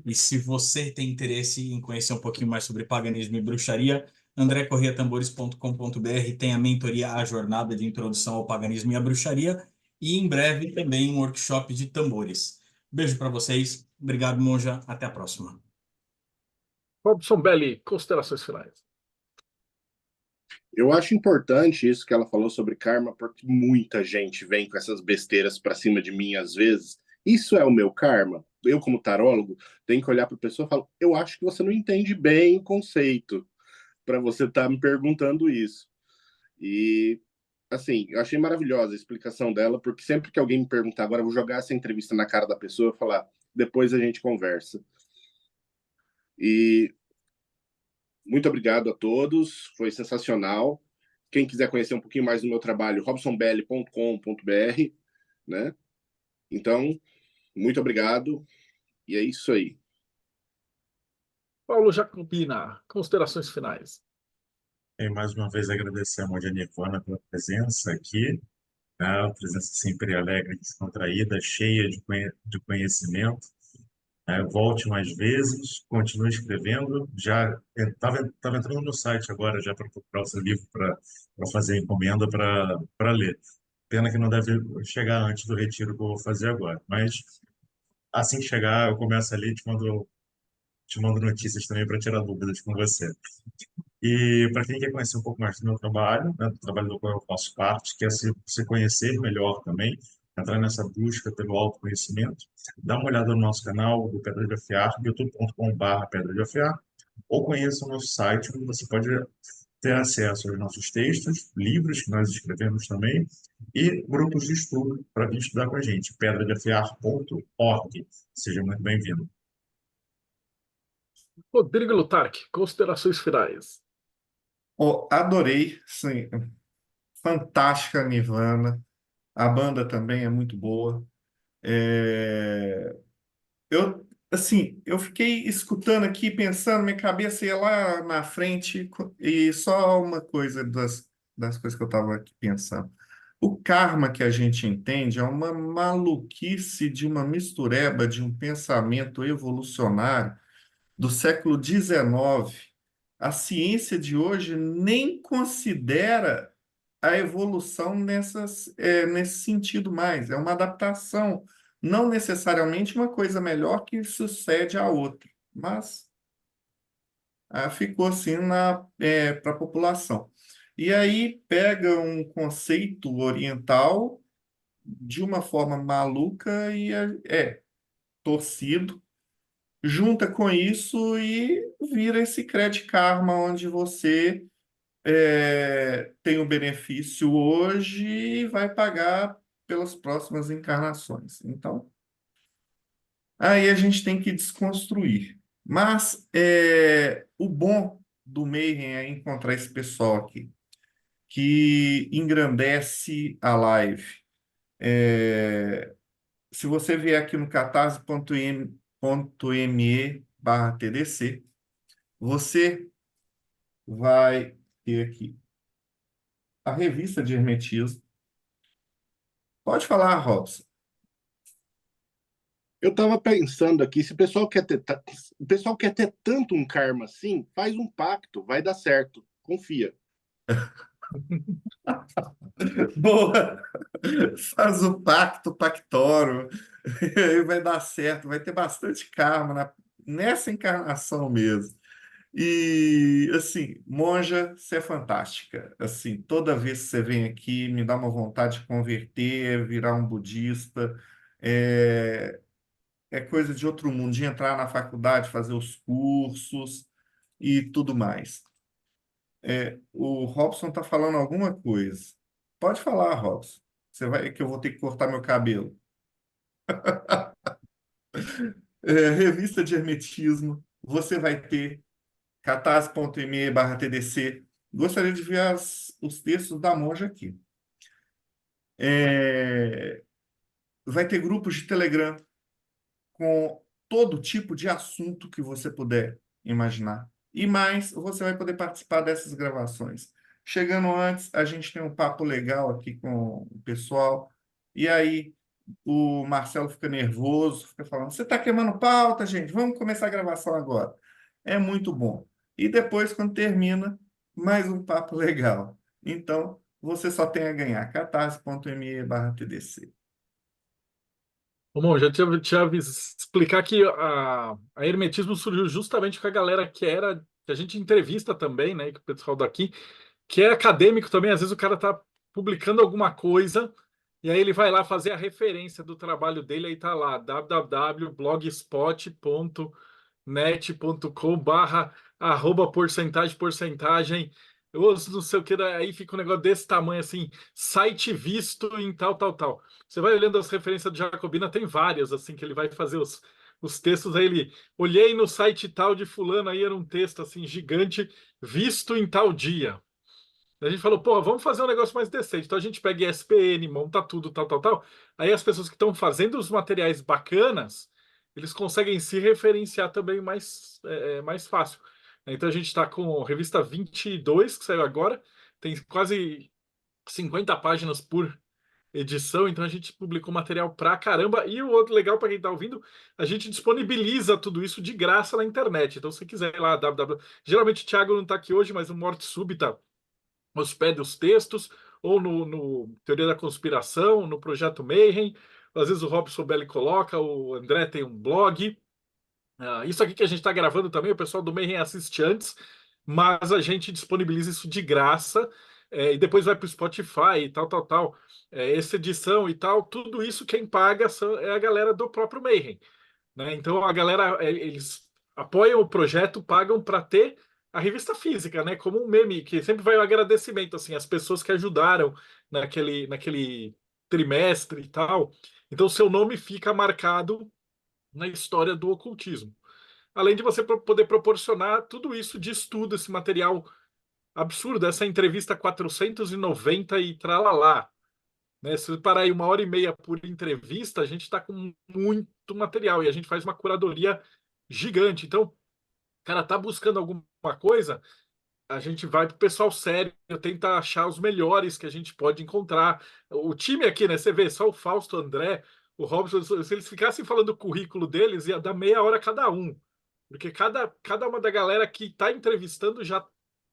E se você tem interesse em conhecer um pouquinho mais sobre paganismo e bruxaria, andrecorreiatambores.com.br tem a mentoria A Jornada de Introdução ao Paganismo e à Bruxaria e em breve também um workshop de tambores. Beijo para vocês. Obrigado, monja. Até a próxima. Robson Belli, considerações finais. Eu acho importante isso que ela falou sobre karma, porque muita gente vem com essas besteiras pra cima de mim às vezes. Isso é o meu karma? Eu, como tarólogo, tenho que olhar para a pessoa e falar: eu acho que você não entende bem o conceito para você estar me perguntando isso. E, assim, eu achei maravilhosa a explicação dela, porque sempre que alguém me perguntar, agora eu vou jogar essa entrevista na cara da pessoa e falar: depois a gente conversa. E muito obrigado a todos, foi sensacional. Quem quiser conhecer um pouquinho mais do meu trabalho, robsonbelli.com.br, né? Então, muito obrigado e é isso aí. Paulo Jacobina, considerações finais. E mais uma vez agradecer a Monja Nirvana pela presença aqui, né? A presença sempre alegre, descontraída, cheia de conhecimento. Volte mais vezes, continue escrevendo. Já estava entrando no site agora já para procurar o seu livro para fazer a encomenda para ler. Pena que não deve chegar antes do retiro que eu vou fazer agora. Mas assim que chegar, eu começo ali e te mando notícias também para tirar dúvidas com você. E para quem quer conhecer um pouco mais do meu trabalho, né, do trabalho do qual eu faço parte, quer se conhecer melhor também, entrar nessa busca pelo autoconhecimento, dá uma olhada no nosso canal do Pedra de Afiar, youtube.com/Pedra de Afiar, ou conheça o nosso site, onde você pode ter acesso aos nossos textos, livros que nós escrevemos também, e grupos de estudo para vir estudar com a gente, pedradeafiar.org. Seja muito bem-vindo. Rodrigo Lutarque, considerações finais. Oh, adorei, sim, fantástica Nirvana. A banda também é muito boa. É, eu fiquei escutando aqui, pensando, minha cabeça ia lá na frente, e só uma coisa das coisas que eu estava aqui pensando. O karma que a gente entende é uma maluquice de uma mistureba de um pensamento evolucionário do século XIX. A ciência de hoje nem considera a evolução nesse sentido mais. É uma adaptação, não necessariamente uma coisa melhor que sucede à outra, mas ficou assim para a população. E aí pega um conceito oriental de uma forma maluca e torcido, junta com isso e vira esse Credit Karma, onde você tem o benefício hoje e vai pagar pelas próximas encarnações. Então, aí a gente tem que desconstruir. Mas o bom do Mayhem é encontrar esse pessoal aqui, que engrandece a live. Se você vier aqui no catarse.me/TDC, você vai ter aqui a revista de hermetismo. Pode falar, Robson. Eu estava pensando aqui, se o pessoal quer ter tanto um karma assim, faz um pacto, vai dar certo, confia. Boa! Faz o pacto, pactoro, e vai dar certo, vai ter bastante karma nessa encarnação mesmo. E, assim, monja, você é fantástica. Assim, toda vez que você vem aqui, me dá uma vontade de converter, virar um budista. É, é coisa de outro mundo, de entrar na faculdade, fazer os cursos e tudo mais. O Robson está falando alguma coisa. Pode falar, Robson. Você vai que eu vou ter que cortar meu cabelo. Revista de hermetismo. Você vai ter catarse.me/TDC. Gostaria de ver os textos da monja aqui. Vai ter grupos de Telegram com todo tipo de assunto que você puder imaginar. E mais, você vai poder participar dessas gravações. Chegando antes, a gente tem um papo legal aqui com o pessoal. E aí, o Marcelo fica nervoso, fica falando: você está queimando pauta, gente, vamos começar a gravação agora. É muito bom. E depois, quando termina, mais um papo legal. Então, você só tem a ganhar. catarse.me/TDC. Bom, já tinha explicar que a Hermetismo surgiu justamente com a galera que a gente entrevista também, né, com o pessoal daqui, que é acadêmico também. Às vezes o cara tá publicando alguma coisa e aí ele vai lá fazer a referência do trabalho dele, aí tá lá, www.blogspot.net.com/porcentagem, ou não sei o que, aí fica um negócio desse tamanho assim, site visto em tal, tal, tal. Você vai olhando as referências do Jacobina, tem várias, assim, que ele vai fazer os textos, aí ele, olhei no site tal de fulano, aí era um texto, assim, gigante, visto em tal dia. A gente falou, pô, vamos fazer um negócio mais decente. Então a gente pega ESPN, monta tudo, tal, tal, tal. Aí as pessoas que estão fazendo os materiais bacanas, eles conseguem se referenciar também mais fácil. Então a gente está com a revista 22, que saiu agora, tem quase 50 páginas por edição, então a gente publicou material pra caramba. E o outro legal para quem está ouvindo, a gente disponibiliza tudo isso de graça na internet. Então se você quiser ir lá, www. Geralmente o Thiago não está aqui hoje, mas o Morte Súbita hospeda os textos, ou no Teoria da Conspiração, no Projeto Mayhem. Às vezes o Robson Belli coloca, o André tem um blog. Isso aqui que a gente está gravando também, o pessoal do Mayhem assiste antes, mas a gente disponibiliza isso de graça, e depois vai para o Spotify e tal, tal, tal. Essa edição e tal, tudo isso quem paga é a galera do próprio Mayhem, né? Então a galera, eles apoiam o projeto, pagam para ter a revista física, né? Como um meme, que sempre vai o agradecimento, assim, as pessoas que ajudaram naquele trimestre e tal. Então seu nome fica marcado na história do ocultismo. Além de você poder proporcionar tudo isso de estudo, esse material absurdo, essa entrevista 490 e tralalá, né? Se parar aí 1h30 por entrevista, a gente está com muito material e a gente faz uma curadoria gigante. Então, o cara tá buscando alguma coisa, a gente vai pro pessoal sério, tenta achar os melhores que a gente pode encontrar. O time aqui, né? Você vê só o Fausto, o André, o Robson, se eles ficassem falando do currículo deles, ia dar meia hora cada um. Porque cada uma da galera que está entrevistando já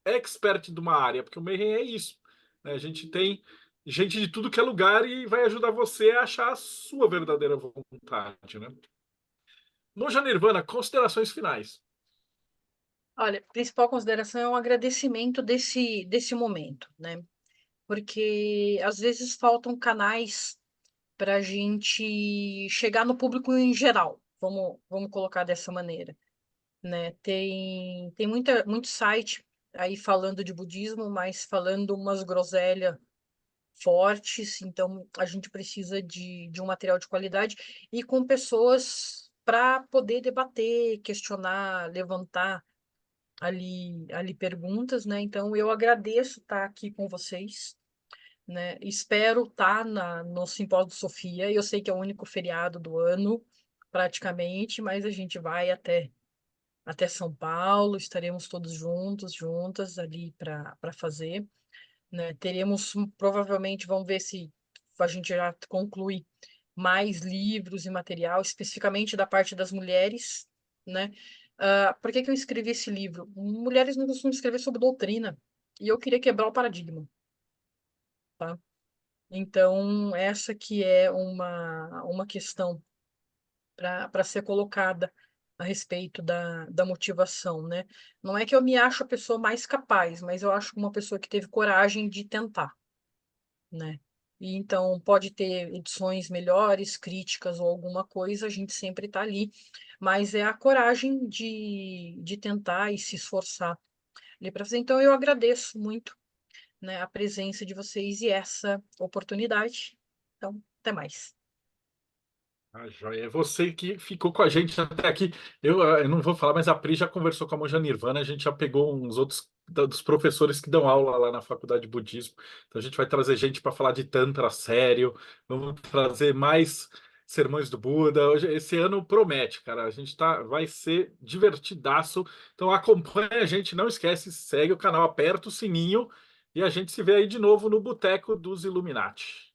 é expert de uma área, porque o Mayhem é isso, né? A gente tem gente de tudo que é lugar e vai ajudar você a achar a sua verdadeira vontade, né? Monja Nirvana, considerações finais. Olha, a principal consideração é um agradecimento desse momento, né? Porque às vezes faltam canais para a gente chegar no público em geral. Vamos colocar dessa maneira, né? Tem muito site aí falando de budismo, mas falando umas groselhas fortes, então a gente precisa de um material de qualidade e com pessoas para poder debater, questionar, levantar ali perguntas, né? Então eu agradeço estar aqui com vocês, né? Espero estar no Simpósio de Sofia. Eu sei que é o único feriado do ano, praticamente, mas a gente vai até São Paulo, estaremos todos juntos, juntas ali para fazer, né? Teremos, provavelmente, vamos ver se a gente já conclui mais livros e material, especificamente da parte das mulheres, né? Por que que eu escrevi esse livro? Mulheres não costumam escrever sobre doutrina, e eu queria quebrar o paradigma, tá? Então, essa que é uma questão para ser colocada a respeito da motivação, né? Não é que eu me acho a pessoa mais capaz, mas eu acho uma pessoa que teve coragem de tentar, né? E então pode ter edições melhores, críticas ou alguma coisa, a gente sempre está ali, mas é a coragem de tentar e se esforçar ali para fazer. Então eu agradeço muito, né, a presença de vocês e essa oportunidade. Então, até mais. Joia. É você que ficou com a gente até aqui. Eu não vou falar, mas a Pri já conversou com a Monja Nirvana, a gente já pegou uns outros dos professores que dão aula lá na Faculdade de Budismo. Então a gente vai trazer gente para falar de Tantra sério, vamos trazer mais sermões do Buda. Esse ano promete, cara. Vai ser divertidaço. Então acompanha a gente, não esquece, segue o canal, aperta o sininho e a gente se vê aí de novo no Boteco dos Illuminati.